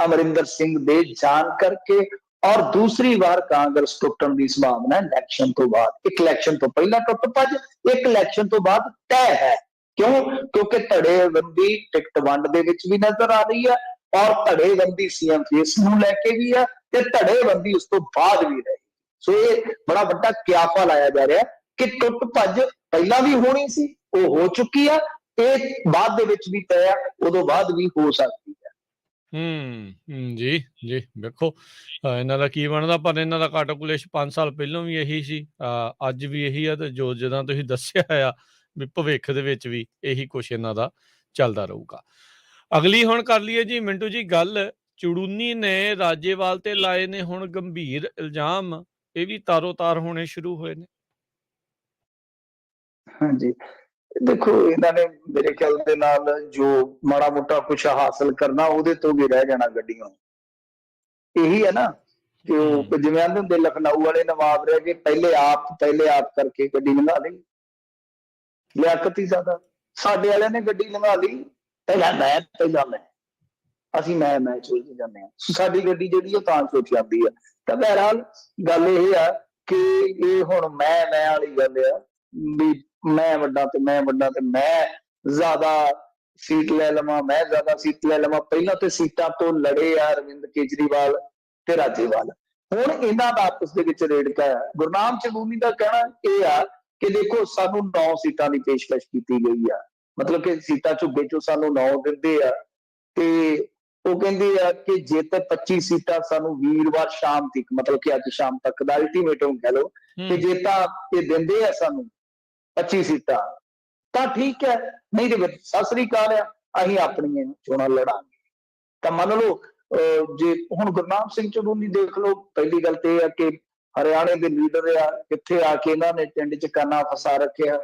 अमरिंदर सिंह दे जान करके, और दूसरी बार कांग्रेस टुटन की संभावना इलैक्शन तो बाद, एक इलैक्शन तो पहला टुट भज, एक इलैक्शन तो बाद तय है। क्यों? क्योंकि धड़ेबंदी टिकट वंड दे विच भी नजर आ रही है, और धड़ेबंदी सीएम फेस नूं लैके भी है, ते धड़ेबंदी उस तो बाद भी रही। सो ये बड़ा वड्डा क्याफा लाया जा रहा है कि टुट भज पहला भी होनी सी, वो हो चुकी है, बाद दे विच भी तय है, उदों बाद भी हो सकती है। जी जी वेखो इन्हां दा की बनदा, पर इन्हां दा काटकुलेश 5 साल ਪਹਿਲੋਂ ਵੀ ਇਹੀ ਸੀ, ਅੱਜ ਵੀ ਇਹੀ ਆ, ਤੇ ਜੋ ਜਿੱਦਾਂ ਤੁਸੀਂ ਦੱਸਿਆ ਆ ਵੀ ਭਵਿੱਖ ਦੇ ਵਿੱਚ ਵੀ ਇਹੀ ਕੁਛ ਇਹਨਾਂ ਦਾ ਚੱਲਦਾ ਰਹੂਗਾ। ਅਗਲੀ ਹੁਣ ਕਰ ਲਈਏ ਜੀ ਮਿੰਟੂ ਜੀ ਗੱਲ, ਚੜੂੰਨੀ ਨੇ ਰਾਜੇਵਾਲ ਤੇ ਲਾਏ ਨੇ ਹੁਣ ਗੰਭੀਰ ਇਲਜ਼ਾਮ, ਇਹ ਵੀ ਤਾਰੋ ਤਾਰ ਹੋਣੇ ਸ਼ੁਰੂ ਹੋਏ ਨੇ। हाँ जी, देखो इन्होंने मेरे ख्याल दे नाल जो माड़ा मोटा कुछ हासिल करना ਉਹਦੇ ਤੋਂ भी रह जाना ਗੱਡੀਆਂ, यही है ना कि वो जिवें आंदे हुंदे लखनऊ वाले नवाब रह गए, पहले आप करके गड्डी लंघा ली, लियाकत ही ज्यादा। साडे वालिਆਂ ने गड्डी लंघा ली, ਪਹਿਲਾਂ मैं ਅਸੀਂ ਮੈਂ ਚੋਲ ਜਾਂਦੇ ਹਾਂ, ਸਾਡੀ ਗੱਡੀ ਜਿਹੜੀ ਉਹ ਤਾਂ ਚੁੱਕ ਜਾਂਦੀ ਆ। ਤਾਂ ਬਹਰਹਾਲ ਗੱਲ ਇਹ ਆ ਕਿ ਇਹ ਹੁਣ ਮੈਂ ਵਾਲੀ ਗੱਲ ਆ ਵੀ ਮੈਂ ਵੱਡਾ ਤੇ ਮੈਂ ਜ਼ਿਆਦਾ ਸੀਟ ਲੈ ਲਵਾਂ, ਮੈਂ ਜ਼ਿਆਦਾ ਸੀਟ ਲੈ ਲਵਾਂ। ਪਹਿਲਾਂ ਤੇ ਸੀਟਾਂ ਤੋਂ ਲੜੇ ਆ ਅਰਵਿੰਦ ਕੇਜਰੀਵਾਲ ਤੇ ਰਾਜੇਵਾਲ, ਹੁਣ ਇਹਨਾਂ ਦਾ ਆਪਸ ਦੇ ਵਿੱਚ ਰੇੜਕਾ ਆ। ਗੁਰਨਾਮ ਚੰਦੂਨੀ ਦਾ ਕਹਿਣਾ ਇਹ ਆ ਕਿ ਦੇਖੋ ਸਾਨੂੰ 9 ਸੀਟਾਂ ਦੀ ਪੇਸ਼ਕਸ਼ ਕੀਤੀ ਗਈ ਆ, ਮਤਲਬ ਕਿ ਸੀਟਾਂ ਝੁੱਗੇ ਚੋਂ ਸਾਨੂੰ 9 ਦਿੰਦੇ ਆ, ਤੇ ਉਹ ਕਹਿੰਦੇ ਆ ਕਿ ਜੇ ਤੇ 25 ਸੀਟਾਂ ਸਾਨੂੰ ਵੀਰਵਾਰ ਸ਼ਾਮ ਤੱਕ, ਮਤਲਬ ਕਿ ਅੱਜ ਸ਼ਾਮ ਤੱਕ ਦਾ ਅਲਟੀਮੇਟਮ ਕਹਿ ਲਓ, ਕਿ ਜੇ ਤਾਂ ਇਹ ਦਿੰਦੇ ਆ ਸਾਨੂੰ 25 ਸੀਟਾਂ ਤਾਂ ਠੀਕ ਹੈ, ਨਹੀਂ ਤੇ ਫਿਰ ਸਤਿ ਸ੍ਰੀ ਅਕਾਲ ਆ, ਅਸੀਂ ਆਪਣੀਆਂ ਚੋਣਾਂ ਲੜਾਂਗੇ। ਤਾਂ ਮੰਨ ਲਓ ਜੇ ਹੁਣ ਗੁਰਨਾਮ ਸਿੰਘ ਚੰਦੂਨੀ ਦੇਖ ਲਓ, ਪਹਿਲੀ ਗੱਲ ਤੇ ਇਹ ਹੈ ਕਿ ਹਰਿਆਣੇ ਦੇ ਲੀਡਰ ਆ, ਕਿੱਥੇ ਆ ਕੇ ਇਹਨਾਂ ਨੇ ਟਿੰਡ ਚ ਕੰਨਾ ਫਸਾ ਰੱਖਿਆ।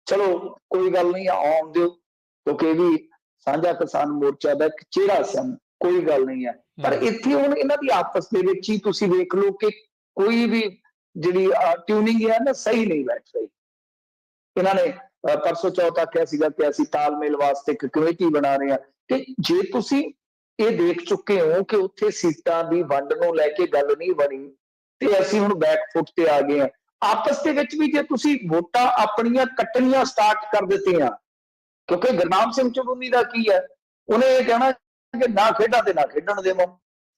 ਚਲੋ ਕੋਈ ਗੱਲ ਨਹੀਂ, ਆਉਣ ਦਿਓ, ਕਿਉਂਕਿ ਇਹ ਵੀ ਸਾਂਝਾ ਕਿਸਾਨ ਮੋਰਚਾ ਦਾ ਇੱਕ ਚਿਹਰਾ ਸਨ, ਕੋਈ ਗੱਲ ਨਹੀਂ ਹੈ। ਪਰ ਇੱਥੇ ਹੁਣ ਇਹਨਾਂ ਦੀ ਆਪਸ ਦੇ ਵਿੱਚ ਹੀ ਤੁਸੀਂ ਵੇਖ ਲਓ ਕਿ ਕੋਈ ਵੀ ਜਿਹੜੀ ਟਿਊਨਿੰਗ ਹੈ ਨਾ, ਸਹੀ ਨਹੀਂ ਬੈਠ ਰਹੀ। ਇਹਨਾਂ ਨੇ ਪਰਸੋਂ ਚੌਥ ਆਖਿਆ ਸੀਗਾ ਕਿ ਅਸੀਂ ਤਾਲਮੇਲ ਵਾਸਤੇ ਇੱਕ ਕਮੇਟੀ ਬਣਾ ਰਹੇ ਹਾਂ, ਕਿ ਜੇ ਤੁਸੀਂ ਇਹ ਦੇਖ ਚੁੱਕੇ ਹੋ ਕਿ ਉੱਥੇ ਸੀਟਾਂ ਦੀ ਵੰਡ ਨੂੰ ਲੈ ਕੇ ਗੱਲ ਨਹੀਂ ਬਣੀ ਤੇ ਅਸੀਂ ਹੁਣ ਬੈਕਫੁੱਟ ਤੇ ਆ ਗਏ ਹਾਂ। ਆਪਸ ਦੇ ਵਿੱਚ ਵੀ ਜੇ ਤੁਸੀਂ ਵੋਟਾਂ ਆਪਣੀਆਂ ਕੱਟਣੀਆਂ ਸਟਾਰਟ ਕਰ ਦਿੱਤੀਆਂ, ਕਿਉਂਕਿ ਗੁਰਨਾਮ ਸਿੰਘ ਚੜੂਨੀ ਦਾ ਕੀ ਹੈ, ਉਹਨੇ ਇਹ ਕਹਿਣਾ ਕਿ ਨਾ ਖੇਡਾਂ ਤੇ ਨਾ ਖੇਡਣ ਦੇਵੋ।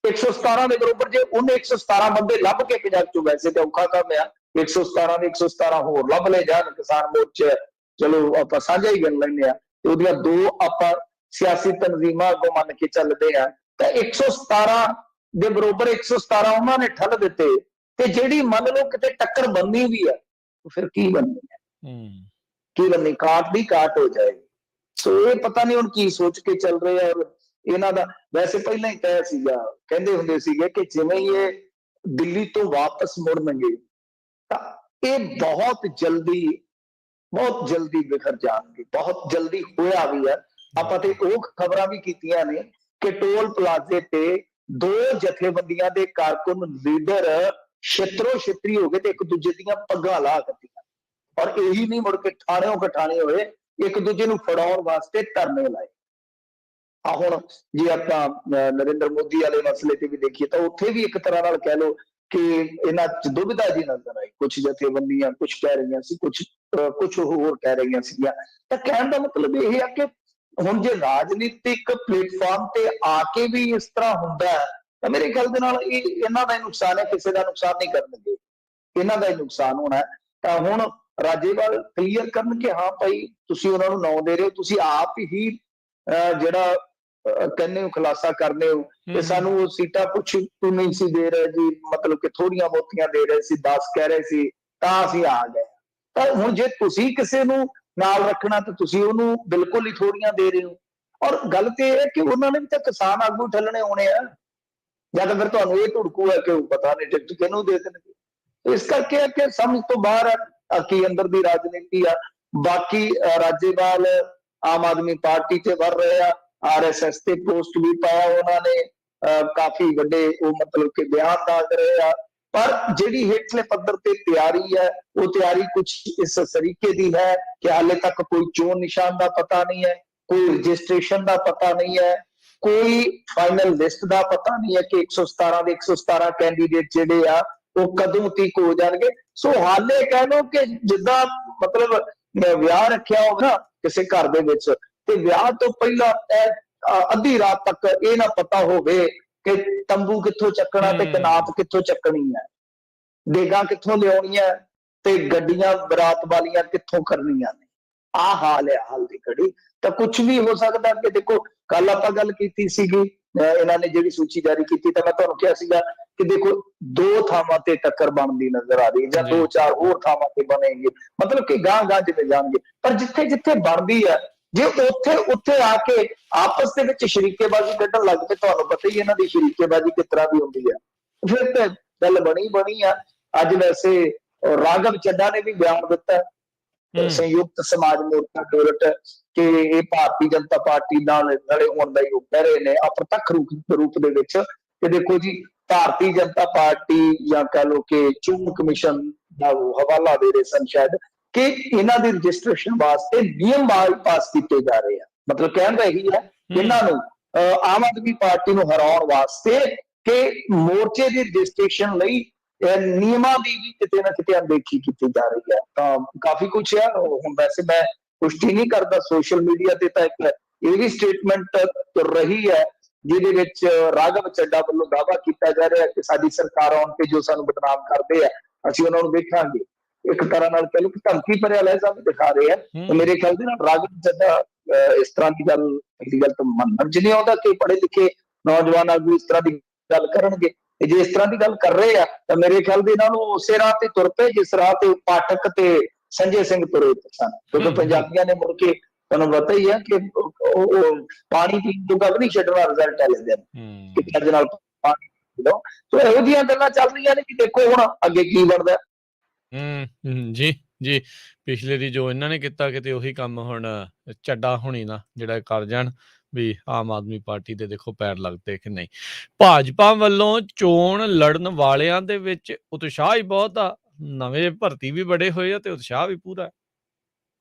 117 ਦੇ ਬਰੋਬਰ ਜੇ ਉਹਨੇ 117 ਬੰਦੇ ਲੱਭ ਕੇ ਜੱਗ ਚੋਂ, ਵੈਸੇ ਤੇ ਔਖਾ ਕੰਮ ਆ, 117 ਦੇ 117 ਹੋਰ ਲੱਭ ਲੈ ਜਾਣ ਕਿਸਾਨ ਮੋਰਚੇ, ਚਲੋ ਆਪਾਂ ਸਾਂਝਾ ਹੀ ਗਿਣ ਲੈਂਦੇ ਆ, ਤੇ ਉਹਦੀਆਂ ਦੋ ਆਪਾਂ ਸਿਆਸੀ ਤਨਜ਼ੀਮਾਂ ਅੱਗੋਂ ਮੰਨ ਕੇ ਚੱਲਦੇ ਆ, ਤਾਂ 117 ਦੇ ਬਰੋਬਰ 117 ਉਹਨਾਂ ਨੇ ਠੱਲ ਦਿੱਤੇ। ਤੇ ਜਿਹੜੀ ਮੰਨ ਲਓ ਕਿਤੇ ਟੱਕਰ ਬਣਨੀ ਵੀ ਹੈ, ਫਿਰ ਕੀ ਬਣਨੀ ਹੈ, ਕੀ ਬਣਨੀ, ਕਾਟ ਦੀ ਕਾਟ ਹੋ ਜਾਏਗੀ। ਸੋ ਇਹ ਪਤਾ ਨਹੀਂ ਹੁਣ ਕੀ ਸੋਚ ਕੇ ਚੱਲ ਰਹੇ ਆ। ਇਹਨਾਂ ਦਾ ਵੈਸੇ ਪਹਿਲਾਂ ਹੀ ਤੈਅ ਸੀਗਾ, ਕਹਿੰਦੇ ਹੁੰਦੇ ਸੀਗੇ ਕਿ ਜਿਵੇਂ ਹੀ ਇਹ ਦਿੱਲੀ ਤੋਂ ਵਾਪਸ ਮੁੜਨਗੇ ਤਾਂ ਇਹ ਬਹੁਤ ਜਲਦੀ ਬਿਖਰ ਜਾਣਗੇ। ਬਹੁਤ ਜਲਦੀ ਹੋਇਆ ਵੀ ਹੈ। ਆਪਾਂ ਤੇ ਉਹ ਖਬਰਾਂ ਵੀ ਕੀਤੀਆਂ ਨੇ ਕਿ ਟੋਲ ਪਲਾਜ਼ੇ ਤੇ ਦੋ ਜਥੇਬੰਦੀਆਂ ਦੇ ਕਾਰਕੁਨ ਲੀਡਰ ਛਿੱਤਰੋ ਛਿੱਤਰੀ ਹੋ ਗਏ ਤੇ ਇੱਕ ਦੂਜੇ ਦੀਆਂ ਪੱਗਾਂ ਲਾ ਦਿੱਤੀਆਂ, ਔਰ ਇਹੀ ਨਹੀਂ, ਮੁੜ ਕੇ ਠਾਣਿਓਂ ਕਠਾਣੇ ਹੋਏ, ਇੱਕ ਦੂਜੇ ਨੂੰ ਫੜਾਉਣ ਵਾਸਤੇ ਧਰਨੇ ਲਾਏ। ਆ ਹੁਣ ਜੇ ਆਪਾਂ ਨਰਿੰਦਰ ਮੋਦੀ ਵਾਲੇ ਮਸਲੇ ਤੇ ਵੀ ਦੇਖੀਏ ਤਾਂ ਉੱਥੇ ਵੀ ਇੱਕ ਤਰ੍ਹਾਂ ਨਾਲ ਕਹਿ ਲਓ ਕਿ ਇਹਨਾਂ ਚ ਦੁਵਿਧਾ ਜੀ ਨਜ਼ਰ ਆਈ। ਕੁਛ ਜਥੇਬੰਦੀਆਂ ਕੁਛ ਕਹਿ ਰਹੀਆਂ ਸੀ, ਕੁਛ ਹੋਰ ਕਹਿ ਰਹੀਆਂ ਸੀਗੀਆਂ। ਤਾਂ ਕਹਿਣ ਦਾ ਮਤਲਬ ਇਹ ਹੈ ਕਿ ਹੁਣ ਜੇ ਰਾਜਨੀਤਿਕ ਪਲੇਟਫਾਰਮ ਤੇ ਆ ਕੇ ਵੀ ਇਸ ਤਰ੍ਹਾਂ ਹੁੰਦਾ ਹੈ ਤਾਂ ਮੇਰੇ ਖਿਆਲ ਦੇ ਨਾਲ ਇਹ ਇਹਨਾਂ ਦਾ ਹੀ ਨੁਕਸਾਨ ਹੈ, ਕਿਸੇ ਦਾ ਨੁਕਸਾਨ ਨਹੀਂ ਕਰਨਗੇ, ਇਹਨਾਂ ਦਾ ਹੀ ਨੁਕਸਾਨ ਹੋਣਾ ਹੈ। ਤਾਂ ਹੁਣ ਰਾਜੇਵਾਲ ਕਲੀਅਰ ਕਰਨ ਕਿ ਹਾਂ ਭਾਈ ਤੁਸੀਂ ਉਹਨਾਂ ਨੂੰ ਨਾਂ ਦੇ ਰਹੇ ਹੋ, ਤੁਸੀਂ ਆਪ ਹੀ ਜਿਹੜਾ ਕਹਿੰਦੇ ਹੋ ਖੁਲਾਸਾ ਕਰਦੇ ਹੋ ਤੇ ਸਾਨੂੰ ਉਹ ਸੀਟਾਂ ਕੁਛ ਨਹੀਂ ਸੀ ਦੇ ਰਹੇ ਜੀ, ਮਤਲਬ ਕਿ ਥੋੜੀਆਂ ਬਹੁਤੀਆਂ ਦੇ ਰਹੇ ਸੀ, 10 ਕਹਿ ਰਹੇ ਸੀ ਤਾਂ ਅਸੀਂ ਆ ਗਏ। ਤਾਂ ਹੁਣ ਜੇ ਤੁਸੀਂ ਕਿਸੇ ਨੂੰ ਨਾਲ ਰੱਖਣਾ ਤਾਂ ਤੁਸੀਂ ਉਹਨੂੰ ਬਿਲਕੁਲ ਹੀ ਥੋੜੀਆਂ ਦੇ ਰਹੇ ਹੋ। ਔਰ ਗੱਲ ਤੇ ਇਹ ਹੈ ਕਿ ਉਹਨਾਂ ਨੇ ਵੀ ਤਾਂ ਕਿਸਾਨ ਆਗੂ ਠੱਲਣੇ ਹੋਣੇ ਆ, ਜਦ ਫਿਰ ਤੁਹਾਨੂੰ ਇਹ ਧੁੜਕੂ ਹੈ ਕਿ ਉਹ ਪਤਾ ਨਹੀਂ ਟਿਕਟ ਕਿਹਨੂੰ ਦੇ ਦੇਣਗੇ। ਇਸ ਕਰਕੇ ਕਿ ਸਮਝ ਤੋਂ ਬਾਹਰ ਹੈ ਕੀ ਅੰਦਰ ਦੀ ਰਾਜਨੀਤੀ ਆ। ਬਾਕੀ ਰਾਜੇਵਾਲ ਆਮ ਆਦਮੀ ਪਾਰਟੀ ਤੇ ਵਰ ਰਹੇ ਆ, RSS ਤੇ ਪੋਸਟ ਵੀ ਪਾਇਆ ਉਹਨਾਂ ਨੇ, ਕਾਫੀ ਵੱਡੇ ਉਹ ਮਤਲਬ ਕਿ ਬਿਆਨ ਦੱਸ ਰਹੇ ਆ। ਪਰ ਜਿਹੜੀ ਹੇਠਲੇ ਪੱਧਰ ਤੇ ਤਿਆਰੀ ਹੈ ਉਹ ਤਿਆਰੀ ਕੁਛ ਇਸ ਤਰੀਕੇ ਦੀ ਹੈ ਕਿ ਹਾਲੇ ਤੱਕ ਕੋਈ ਚੋਣ ਨਿਸ਼ਾਨ ਦਾ ਪਤਾ ਨਹੀਂ ਹੈ, ਕੋਈ ਰਜਿਸਟ੍ਰੇਸ਼ਨ ਦਾ ਪਤਾ ਨਹੀਂ ਹੈ, ਕੋਈ ਫਾਈਨਲ ਲਿਸਟ ਦਾ ਪਤਾ ਨਹੀਂ ਹੈ ਕਿ 117 ਦੇ 117 ਕੈਂਡੀਡੇਟ ਜਿਹੜੇ ਆ ਉਹ ਕਦੋਂ ਤੱਕ ਹੋ ਜਾਣਗੇ। ਸੋ ਹਾਲੇ ਕਹਿ ਲਓ ਕਿ ਜਿੱਦਾਂ ਮਤਲਬ ਵਿਆਹ ਰੱਖਿਆ ਹੋਵੇ ਨਾ ਕਿਸੇ ਘਰ ਦੇ ਵਿੱਚ, ਤੇ ਵਿਆਹ ਤੋਂ ਪਹਿਲਾਂ ਅੱਧੀ ਰਾਤ ਤੱਕ ਇਹ ਨਾ ਪਤਾ ਹੋਵੇ ਕਿ ਤੰਬੂ ਕਿੱਥੋਂ ਚੱਕਣਾ ਤੇ ਕਨਾਤ ਕਿੱਥੋਂ ਚੱਕਣੀ ਹੈ, ਦੇਗਾਂ ਕਿੱਥੋਂ ਲਿਆਉਣੀਆਂ ਤੇ ਗੱਡੀਆਂ ਬਰਾਤ ਵਾਲੀਆਂ ਕਿੱਥੋਂ ਕਰਨੀਆਂ ਨੇ। ਆਹ ਹਾਲ ਹੈ ਹਾਲ ਦੀ ਘੜੀ। ਤਾਂ ਕੁਛ ਵੀ ਹੋ ਸਕਦਾ ਕਿ ਦੇਖੋ ਕੱਲ ਆਪਾਂ ਗੱਲ ਕੀਤੀ ਸੀਗੀ, ਇਹਨਾਂ ਨੇ ਜਿਹੜੀ ਸੂਚੀ ਜਾਰੀ ਕੀਤੀ ਤਾਂ ਮੈਂ ਤੁਹਾਨੂੰ ਕਿਹਾ ਸੀਗਾ ਕਿ ਦੇਖੋ 2 ਥਾਵਾਂ ਤੇ ਟੱਕਰ ਬਣਦੀ ਨਜ਼ਰ ਆ ਰਹੀ ਜਾਂ 2-4 ਹੋਰ ਥਾਵਾਂ ਤੇ ਬਣੇਗੀ, ਮਤਲਬ ਕਿ ਗਾਂ ਜਿਵੇਂ ਜਾਣਗੇ। ਪਰ ਜਿੱਥੇ ਜਿੱਥੇ ਬਣਦੀ ਹੈ ਜੇ ਉੱਥੇ ਆ ਕੇ ਆਪਸ ਦੇ ਵਿੱਚ ਸ਼ਰੀਕੇਬਾਜ਼ੀ ਕੱਢਣ ਲੱਗ ਪਏ, ਤੁਹਾਨੂੰ ਪਤਾ ਹੀ ਇਹਨਾਂ ਦੀ ਸ਼ਰੀਕੇਬਾਜ਼ੀ ਕਿਸ ਤਰ੍ਹਾਂ ਦੀ ਹੁੰਦੀ ਹੈ, ਫਿਰ ਤਾਂ ਗੱਲ ਬਣੀ ਆ। ਅੱਜ ਵੈਸੇ ਰਾਘਵ ਚੱਡਾ ਨੇ ਵੀ ਬਿਆਨ ਦਿੱਤਾ ਸੰਯੁਕਤ ਸਮਾਜ ਮੋਰਚਾ ਡੋਰਟ ਕਿ ਇਹ ਭਾਰਤੀ ਜਨਤਾ ਪਾਰਟੀ ਨਾਲ ਰਲੇ ਹੋਣ ਦਾ ਯੋਗ ਕਹਿ ਰਹੇ ਨੇ ਅਪ੍ਰਤੱਖ ਰੂਪ ਦੇ ਵਿੱਚ ਕਿ ਦੇਖੋ ਜੀ ਭਾਰਤੀ ਜਨਤਾ ਪਾਰਟੀ ਜਾਂ ਕਹਿ ਲਓ ਕਿ ਚੋਣ ਕਮਿਸ਼ਨ ਦਾ ਹਵਾਲਾ ਦੇ ਰਹੇ ਸਨ ਸ਼ਾਇਦ ਕਿ ਇਹਨਾਂ ਦੀ ਰਜਿਸਟ੍ਰੇਸ਼ਨ ਵਾਸਤੇ ਨਿਯਮ ਪਾਸ ਕੀਤੇ ਜਾ ਰਹੇ ਆ। ਮਤਲਬ ਕਹਿਣ ਦਾ ਇਹੀ ਹੈ ਇਹਨਾਂ ਨੂੰ ਆਮ ਆਦਮੀ ਪਾਰਟੀ ਨੂੰ ਹਰਾਉਣ ਵਾਸਤੇ ਕਿ ਮੋਰਚੇ ਦੀ ਰਜਿਸਟ੍ਰੇਸ਼ਨ ਲਈ ਨਿਯਮਾਂ ਦੀ ਵੀ ਕਿਤੇ ਨਾ ਕਿਤੇ ਅਣਦੇਖੀ ਕੀਤੀ ਜਾ ਰਹੀ ਹੈ। ਤਾਂ ਕਾਫੀ ਕੁਛ ਹੈ। ਹੁਣ ਵੈਸੇ ਮੈਂ ਪੁਸ਼ਟੀ ਨਹੀਂ ਕਰਦਾ, ਸੋਸ਼ਲ ਮੀਡੀਆ ਤੇ ਤਾਂ ਇੱਕ ਇਹ ਵੀ ਸਟੇਟਮੈਂਟ ਰਹੀ ਹੈ ਜਿਹਦੇ ਵਿੱਚ ਰਾਘਵ ਚੱਡਾ ਵੱਲੋਂ ਦਾਅਵਾ ਕੀਤਾ ਜਾ ਰਿਹਾ ਕਿ ਸਾਡੀ ਸਰਕਾਰ ਆਉਣ ਤੇ ਜੋ ਸਾਨੂੰ ਬਦਨਾਮ ਕਰਦੇ ਆ ਅਸੀਂ ਉਹਨਾਂ ਨੂੰ ਦੇਖਾਂਗੇ। ਇੱਕ ਤਰ੍ਹਾਂ ਨਾਲ ਕਹਿ ਲਓ ਕਿ ਧਮਕੀ ਭਰਿਆ ਲਹਿਜ਼ਾ ਵੀ ਦਿਖਾ ਰਹੇ ਆ। ਮੇਰੇ ਖਿਆਲ ਦੇ ਨਾਲ ਰਾਘਵ ਚੱਡਾ ਇਸ ਤਰ੍ਹਾਂ ਦੀ ਗੱਲ ਪਹਿਲੀ ਗੱਲ ਤਾਂ ਮੰਨਣ ਚ ਨਹੀਂ ਆਉਂਦਾ ਕਿ ਪੜ੍ਹੇ ਲਿਖੇ ਨੌਜਵਾਨ ਆਗੂ ਇਸ ਤਰ੍ਹਾਂ ਦੀ ਗੱਲ ਕਰਨਗੇ। ਜੇ ਇਸ ਤਰ੍ਹਾਂ ਦੀ ਗੱਲ ਕਰ ਰਹੇ ਆ ਤਾਂ ਮੇਰੇ ਖਿਆਲ ਦੇ ਨਾਲ ਉਹ ਉਸੇ ਰਾਹ ਤੇ ਤੁਰ ਪਏ ਜਿਸ ਰਾਹ ਤੇ ਪਾਠਕ ਤੇ ਸੰਜੇ ਸਿੰਘ ਤੁਰੇ ਸਨ, ਕਿਉਂਕਿ ਪੰਜਾਬੀਆਂ ਨੇ ਮੁੜ ਕੇ ਤੁਹਾਨੂੰ ਪਤਾ ਹੀ ਹੈ ਕਿ ਉਹ ਪਾਣੀ ਪੀਣ ਤੋਂ ਗੱਲ ਨਹੀਂ ਛੱਡਣਾ ਰਿਜ਼ਲਟ ਵਾਲੇ ਦਿਨ ਕਿ ਅੱਜ ਨਾਲ ਪਾਣੀ ਲਓ। ਸੋ ਇਹੋ ਜਿਹੀਆਂ ਗੱਲਾਂ ਚੱਲ ਰਹੀਆਂ ਨੇ ਕਿ ਦੇਖੋ ਹੁਣ ਅੱਗੇ ਕੀ ਬਣਦਾ। ਜੀ, ਜੀ। ਪਿਛਲੇ ਦੀ ਜੋ ਇਹਨਾਂ ਨੇ ਕੀਤਾ ਕਿਤੇ ਉਹੀ ਕੰਮ ਹੁਣ ਚੱਡਾ ਹੋਣੀ ਨਾ ਜਿਹੜਾ ਕਰ ਜਾਣ ਵੀ ਆਮ ਆਦਮੀ ਪਾਰਟੀ ਦੇ ਦੇਖੋ ਪੈਰ ਲੱਗਦੇ ਕਿ ਨਹੀਂ। ਭਾਜਪਾ ਵੱਲੋਂ ਚੋਣ ਲੜਨ ਵਾਲਿਆਂ ਦੇ ਵਿੱਚ ਉਤਸ਼ਾਹ ਹੀ ਬਹੁਤ ਆ, ਨਵੇਂ ਭਰਤੀ ਵੀ ਬੜੇ ਹੋਏ ਆ ਤੇ ਉਤਸ਼ਾਹ ਵੀ ਪੂਰਾ ਹੈ।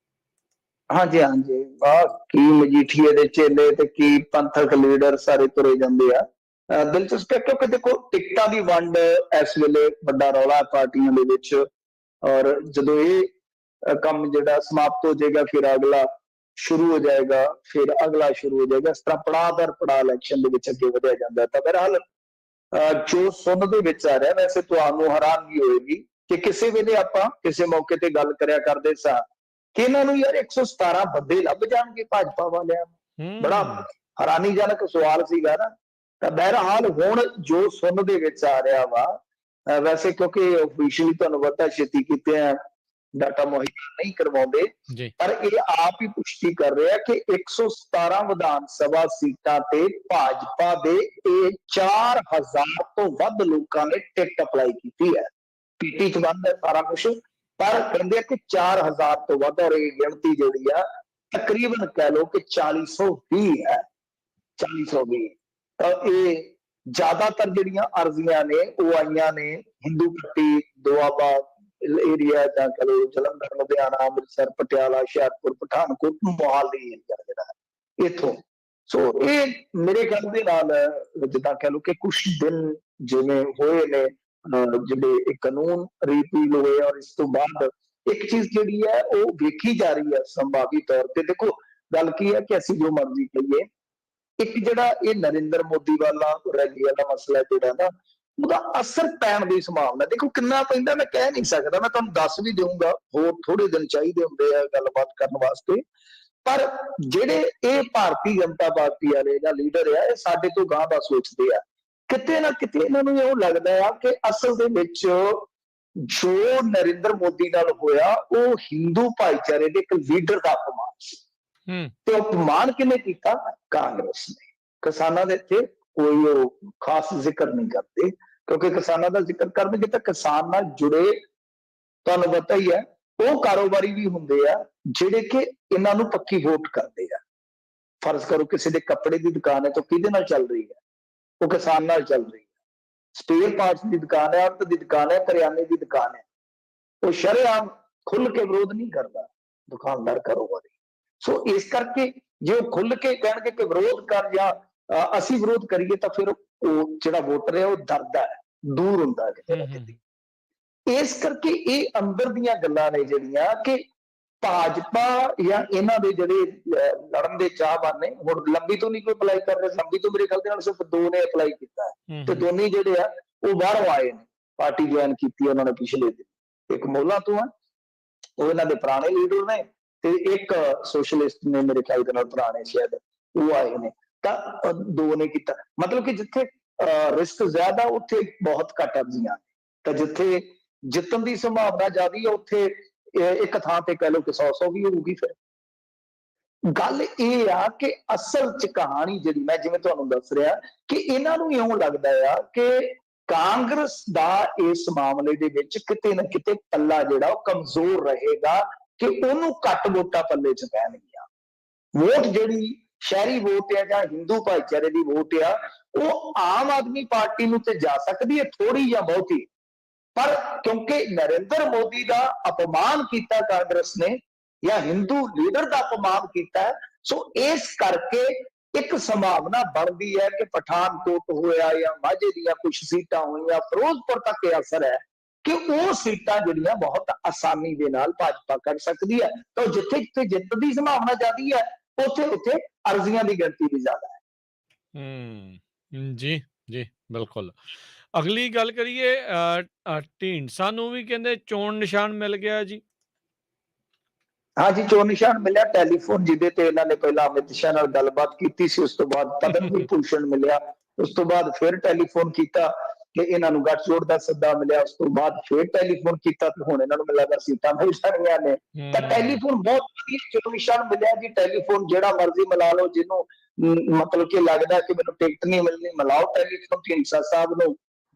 ਹਾਂਜੀ ਹਾਂਜੀ, ਆਹ ਕੀ ਮਜੀਠੀਏ ਦੇ ਚੇਲੇ ਤੇ ਕੀ ਪੰਥਕ ਲੀਡਰ ਸਾਰੇ ਤੁਰੇ ਜਾਂਦੇ ਆ। ਦਿਲਚਸਪ ਹੈ ਕਿਉਂਕਿ ਦੇਖੋ ਟਿਕਟਾਂ ਦੀ ਵੰਡ ਇਸ ਵੇਲੇ ਵੱਡਾ ਰੌਲਾ ਹੈ ਪਾਰਟੀਆਂ ਦੇ ਵਿੱਚ। ਔਰ ਜਦੋਂ ਇਹ ਕੰਮ ਜਿਹੜਾ ਸਮਾਪਤ ਹੋ ਜਾਏਗਾ ਫਿਰ ਅਗਲਾ ਸ਼ੁਰੂ ਹੋ ਜਾਏਗਾ, ਫਿਰ ਅਗਲਾ ਸ਼ੁਰੂ ਹੋ ਜਾਏਗਾ। ਇਸ ਤਰ੍ਹਾਂ ਪੜਾਅ ਦਰ ਪੜਾਅ ਇਲੈਕਸ਼ਨ ਦੇ ਵਿੱਚ ਅੱਗੇ ਵਧਿਆ ਜਾਂਦਾ। ਤਾਂ ਬਹਰਹਾਲ ਜੋ ਸੁਣ ਦੇ ਵਿੱਚ ਆ ਰਿਹਾ, ਵੈਸੇ ਤੁਹਾਨੂੰ ਹੈਰਾਨਗੀ ਹੋਏਗੀ ਕਿ ਕਿਸੇ ਵੇਲੇ ਆਪਾਂ ਕਿਸੇ ਮੌਕੇ ਤੇ ਗੱਲ ਕਰਿਆ ਕਰਦੇ ਸਾਂ ਕਿ ਇਹਨਾਂ ਨੂੰ ਯਾਰ 117 ਬੰਦੇ ਲੱਭ ਜਾਣਗੇ ਭਾਜਪਾ ਵਾਲਿਆਂ ਨੂੰ। ਬੜਾ ਹੈਰਾਨੀਜਨਕ ਸਵਾਲ ਸੀਗਾ ਨਾ। ਤਾਂ ਬਹਰਹਾਲ ਹੁਣ ਜੋ ਸੁਣ ਦੇ ਵਿੱਚ ਆ ਰਿਹਾ ਵਾ, ਵੈਸੇ ਕਿਉਂਕਿ ਆਫੀਸ਼ੀਅਲੀ ਤੁਹਾਨੂੰ ਪਤਾ ਛੇਤੀ ਕੀਤੇ ਆ ਡਾਟਾ ਮੁਹੱਈਆ ਨਹੀਂ ਕਰਵਾਉਂਦੇ, ਪਰ ਇਹ ਆਪ ਹੀ ਪੁਸ਼ਟੀ ਕਰ ਰਿਹਾ ਕਿ 117 ਵਿਧਾਨ ਸਭਾ ਸੀਟਾਂ ਤੇ ਭਾਜਪਾ ਦੇ ਇਹ 4000 ਤੋਂ ਵੱਧ ਲੋਕਾਂ ਨੇ ਟਿਕਟ ਅਪਲਾਈ ਕੀਤੀ ਹੈ। ਪੀਟੀ ਚ ਬੰਦ ਹੈ ਸਾਰਾ ਕੁਛ, ਪਰ ਕਹਿੰਦੇ ਆ ਕਿ 4000 ਤੋਂ ਵੱਧ। ਔਰ ਇਹ ਗਿਣਤੀ ਜਿਹੜੀ ਆ ਤਕਰੀਬਨ ਕਹਿ ਲਓ ਕਿ 420 ਹੈ, 420। ਤਾਂ ਇਹ ਜ਼ਿਆਦਾਤਰ ਜਿਹੜੀਆਂ ਅਰਜ਼ੀਆਂ ਨੇ ਉਹ ਆਈਆਂ ਨੇ ਹਿੰਦੂ ਪੱਟੀ ਦੁਆਬਾ ਏਰੀਆ ਜਾਂ ਕਹ ਲਓ ਜਲੰਧਰ, ਲੁਧਿਆਣਾ, ਅੰਮ੍ਰਿਤਸਰ, ਪਟਿਆਲਾ, ਹੁਸ਼ਿਆਰਪੁਰ, ਪਠਾਨਕੋਟ, ਮੋਹਾਲੀ ਏਰੀਆ ਜਿਹੜਾ ਇੱਥੋਂ। ਸੋ ਇਹ ਮੇਰੇ ਖਿਆਲ ਦੇ ਨਾਲ ਜਿੱਦਾਂ ਕਹਿ ਲਓ ਕਿ ਕੁਛ ਦਿਨ ਜਿਵੇਂ ਹੋਏ ਨੇ ਜਿਹੜੇ ਇਹ ਕਾਨੂੰਨ ਰੀਪੀਲ ਹੋਏ, ਔਰ ਇਸ ਤੋਂ ਬਾਅਦ ਇੱਕ ਚੀਜ਼ ਜਿਹੜੀ ਹੈ ਉਹ ਵੇਖੀ ਜਾ ਰਹੀ ਹੈ ਸੰਭਾਵੀ ਤੌਰ ਤੇ। ਦੇਖੋ ਗੱਲ ਕੀ ਹੈ ਕਿ ਅਸੀਂ ਜੋ ਮਰਜ਼ੀ ਕਹੀਏ, ਇੱਕ ਜਿਹੜਾ ਇਹ ਨਰਿੰਦਰ ਮੋਦੀ ਵਾਲਾ ਰੈਲੀ ਦਾ ਮਸਲਾ ਜਿਹੜਾ ਨਾ ਉਹਦਾ ਅਸਰ ਪੈਣ ਦੀ ਸੰਭਾਵਨਾ ਦੇਖੋ ਕਿੰਨਾ ਪੈਂਦਾ ਮੈਂ ਕਹਿ ਨਹੀਂ ਸਕਦਾ। ਮੈਂ ਤੁਹਾਨੂੰ ਦੱਸ ਵੀ ਦੇਵਾਂਗਾ, ਹੋਰ ਥੋੜੇ ਦਿਨ ਚਾਹੀਦੇ ਹੁੰਦੇ ਆ ਗੱਲਬਾਤ ਕਰਨ ਵਾਸਤੇ। ਪਰ ਜਿਹੜੇ ਇਹ ਭਾਰਤੀ ਜਨਤਾ ਪਾਰਟੀ ਵਾਲੇ ਜਾਂ ਲੀਡਰ ਆ, ਇਹ ਸਾਡੇ ਤੋਂ ਗਾਂਹ ਦਾ ਸੋਚਦੇ ਆ। ਕਿਤੇ ਨਾ ਕਿਤੇ ਇਹਨਾਂ ਨੂੰ ਇਉਂ ਲੱਗਦਾ ਆ ਕਿ ਅਸਲ ਦੇ ਵਿੱਚ ਜੋ ਨਰਿੰਦਰ ਮੋਦੀ ਨਾਲ ਹੋਇਆ ਉਹ ਹਿੰਦੂ ਭਾਈਚਾਰੇ ਦੇ ਇੱਕ ਲੀਡਰ ਦਾ ਅਪਮਾਨ ਸੀ। ਤੇ ਅਪਮਾਨ ਕਿਹਨੇ ਕੀਤਾ? ਕਾਂਗਰਸ ਨੇ। ਕਿਸਾਨਾਂ ਦੇ ਇੱਥੇ ਕੋਈ ਉਹ ਖਾਸ ਜ਼ਿਕਰ ਨਹੀਂ ਕਰਦੇ, ਕਿਉਂਕਿ ਕਿਸਾਨਾਂ ਦਾ ਜ਼ਿਕਰ ਕਰਨਗੇ ਤਾਂ ਕਿਸਾਨ ਨਾਲ ਜੁੜੇ ਤੁਹਾਨੂੰ ਪਤਾ ਹੀ ਹੈ ਉਹ ਕਾਰੋਬਾਰੀ ਵੀ ਹੁੰਦੇ ਆ ਜਿਹੜੇ ਕਿ ਇਹਨਾਂ ਨੂੰ ਪੱਕੀ ਵੋਟ ਕਰਦੇ ਆ। ਫਰਜ਼ ਕਰੋ ਕਿਸੇ ਦੇ ਕੱਪੜੇ ਦੀ ਦੁਕਾਨ ਹੈ ਤਾਂ ਕਿਹਦੇ ਨਾਲ ਚੱਲ ਰਹੀ ਹੈ? ਉਹ ਕਿਸਾਨ ਨਾਲ ਚੱਲ ਰਹੀ ਹੈ। ਸਪੇਅਰ ਪਾਰਟਸ ਦੀ ਦੁਕਾਨ ਹੈ, ਔਰਤ ਦੀ ਦੁਕਾਨ ਹੈ, ਕਰਿਆਨੇ ਦੀ ਦੁਕਾਨ ਹੈ, ਉਹ ਸ਼ਰੇਆਮ ਖੁੱਲ ਕੇ ਵਿਰੋਧ ਨਹੀਂ ਕਰਦਾ ਦੁਕਾਨਦਾਰ ਕਾਰੋਬਾਰੀ। ਸੋ ਇਸ ਕਰਕੇ ਜੇ ਉਹ ਖੁੱਲ ਕੇ ਕਹਿਣਗੇ ਕਿ ਵਿਰੋਧ ਕਰ ਜਾਂ ਅਸੀਂ ਵਿਰੋਧ ਕਰੀਏ ਤਾਂ ਫਿਰ ਉਹ ਜਿਹੜਾ ਵੋਟਰ ਹੈ ਉਹ ਡਰਦਾ ਹੈ, ਦੂਰ ਹੁੰਦਾ ਕਿਤੇ ਨਾ ਕਿਤੇ। ਇਸ ਕਰਕੇ ਇਹ ਅੰਦਰ ਦੀਆਂ ਗੱਲਾਂ ਨੇ ਜਿਹੜੀਆਂ ਕਿ ਭਾਜਪਾ ਜਾਂ ਇਹਨਾਂ ਦੇ ਜਿਹੜੇ ਲੜਨ ਦੇ ਚਾਹਵਾਨ ਨੇ, ਹੁਣ ਲੰਬੀ ਤੋਂ ਨਹੀਂ ਕੋਈ ਅਪਲਾਈ ਕਰ ਰਿਹਾ। ਲੰਬੀ ਤੋਂ ਮੇਰੇ ਖਿਆਲ ਦੇ ਨਾਲ ਸਿਰਫ 2 ਨੇ ਅਪਲਾਈ ਕੀਤਾ ਤੇ ਦੋਨੇ ਜਿਹੜੇ ਆ ਉਹ ਬਾਹਰੋਂ ਆਏ ਨੇ, ਪਾਰਟੀ ਜੁਆਇਨ ਕੀਤੀ ਉਹਨਾਂ ਨੇ ਪਿਛਲੇ ਦਿਨ। ਇੱਕ ਮੋਲਾ ਤੋਂ ਆ, ਉਹ ਇਹਨਾਂ ਦੇ ਪੁਰਾਣੇ ਲੀਡਰ ਨੇ, ਤੇ ਇੱਕ ਸੋਸ਼ਲਿਸਟ ਨੇ ਮੇਰੇ ਖਿਆਲ ਦੇ ਨਾਲ ਪੁਰਾਣੇ ਸ਼ਾਇਦ ਉਹ ਆਏ ਨੇ। ਤਾਂ 2 ਨੇ ਕੀਤਾ। ਮਤਲਬ ਕਿ ਜਿੱਥੇ ਰਿਸਕ ਜ਼ਿਆਦਾ ਉੱਥੇ ਬਹੁਤ ਘੱਟ ਅਰਜ਼ੀਆਂ, ਤਾਂ ਜਿੱਥੇ ਜਿੱਤਣ ਦੀ ਸੰਭਾਵਨਾ ਜ਼ਿਆਦਾ ਉੱਥੇ ਇੱਕ ਥਾਂ ਤੇ ਕਹਿ ਲਓ ਕਿ 100 ਵੀ ਹੋਊਗੀ। ਫਿਰ ਗੱਲ ਇਹ ਆ ਕਿ ਅਸਲ ਚ ਕਹਾਣੀ ਜਿਹੜੀ ਮੈਂ ਜਿਵੇਂ ਤੁਹਾਨੂੰ ਦੱਸ ਰਿਹਾ ਕਿ ਇਹਨਾਂ ਨੂੰ ਇਉਂ ਲੱਗਦਾ ਆ ਕਿ ਕਾਂਗਰਸ ਦਾ ਇਸ ਮਾਮਲੇ ਦੇ ਵਿੱਚ ਕਿਤੇ ਨਾ ਕਿਤੇ ਪੱਲਾ ਜਿਹੜਾ ਉਹ ਕਮਜ਼ੋਰ ਰਹੇਗਾ, ਕਿ ਉਹਨੂੰ ਘੱਟ ਵੋਟਾਂ ਪੱਲੇ ਚ ਪੈਣਗੀਆਂ। ਵੋਟ ਜਿਹੜੀ ਸ਼ਹਿਰੀ ਵੋਟ ਆ ਜਾਂ ਹਿੰਦੂ ਭਾਈਚਾਰੇ ਦੀ ਵੋਟ ਆ, ਉਹ ਆਮ ਆਦਮੀ ਪਾਰਟੀ ਨੂੰ ਤੇ ਜਾ ਸਕਦੀ ਹੈ ਥੋੜੀ ਜਾਂ ਬਹੁਤੀ, ਪਰ ਕਿਉਂਕਿ ਨਰਿੰਦਰ ਮੋਦੀ ਦਾ ਅਪਮਾਨ ਕੀਤਾ ਕਾਂਗਰਸ ਨੇ ਜਾਂ ਹਿੰਦੂ ਲੀਡਰ ਦਾ ਅਪਮਾਨ ਕੀਤਾ, ਸੋ ਇਸ ਕਰਕੇ ਇੱਕ ਸੰਭਾਵਨਾ ਬਣਦੀ ਹੈ ਕਿ ਪਠਾਨਕੋਟ ਹੋਇਆ ਜਾਂ ਮਾਝੇ ਦੀਆਂ ਕੁਝ ਸੀਟਾਂ ਹੋਈਆਂ, ਫਿਰੋਜ਼ਪੁਰ ਤੱਕ ਇਹ ਅਸਰ ਹੈ ਕਿ ਉਹ ਸੀਟਾਂ ਜਿਹੜੀਆਂ ਬਹੁਤ ਆਸਾਨੀ ਦੇ ਨਾਲ ਭਾਜਪਾ ਕਰ ਸਕਦੀ ਹੈ। ਤਾਂ ਜਿੱਥੇ ਜਿੱਥੇ ਜਿੱਤ ਦੀ ਸੰਭਾਵਨਾ ਜ਼ਿਆਦਾ ਹੈ ਉੱਥੇ ਉੱਥੇ ਅਰਜ਼ੀਆਂ ਦੀ ਗਿਣਤੀ ਵੀ ਜ਼ਿਆਦਾ ਹੈ। ਜੀ ਜੀ ਬਿਲਕੁਲ। ਅਗਲੀ ਗੱਲ ਕਰੀਏ, ਢੀਂਡਸਾ ਨੂੰ ਵੀ ਕਹਿੰਦੇ ਚੋਣ ਨਿਸ਼ਾਨ ਮਿਲ ਗਿਆ ਜੀ। ਹਾਂਜੀ, ਚੋਣ ਨਿਸ਼ਾਨ ਮਿਲਿਆ। ਟੈਲੀਫੋਨ ਜਿਹਦੇ ਤੇ ਇਹਨਾਂ ਨੇ ਪਹਿਲਾਂ ਅਮਿਤ ਸ਼ਾਹ ਨਾਲ ਗੱਲਬਾਤ ਕੀਤੀ ਸੀ, ਉਸ ਤੋਂ ਬਾਅਦ ਪਦਮ ਵਿਭੂਸ਼ਣ ਮਿਲਿਆ, ਉਸ ਤੋਂ ਬਾਅਦ ਫਿਰ ਟੈਲੀਫੋਨ ਕੀਤਾ ਕਿ ਇਹਨਾਂ ਨੂੰ ਗੱਠਜੋੜ ਦਾ ਸੱਦਾ ਮਿਲਿਆ, ਉਸ ਤੋਂ ਬਾਅਦ ਫਿਰ ਟੈਲੀਫੋਨ ਕੀਤਾ ਤੇ ਹੁਣ ਇਹਨਾਂ ਨੂੰ ਮਿਲਿਆ ਸੀਟਾਂ ਮਿਲ ਜਾਣੀਆਂ ਨੇ। ਤਾਂ ਟੈਲੀਫੋਨ ਬਹੁਤ ਵਧੀਆ ਚੋਣ ਨਿਸ਼ਾਨ ਮਿਲਿਆ ਜੀ। ਟੈਲੀਫੋਨ ਜਿਹੜਾ ਮਰਜ਼ੀ ਮਿਲਾ ਲਓ, ਜਿਹਨੂੰ ਮਤਲਬ ਕਿ ਲੱਗਦਾ ਕਿ ਮੈਨੂੰ ਟਿਕਟ ਨਹੀਂ ਮਿਲਣੀ, ਮਿਲਾਓ ਟੈਲੀਫੋਨ ਢੀਂਡਸਾ ਸਾਹਿਬ ਨੂੰ।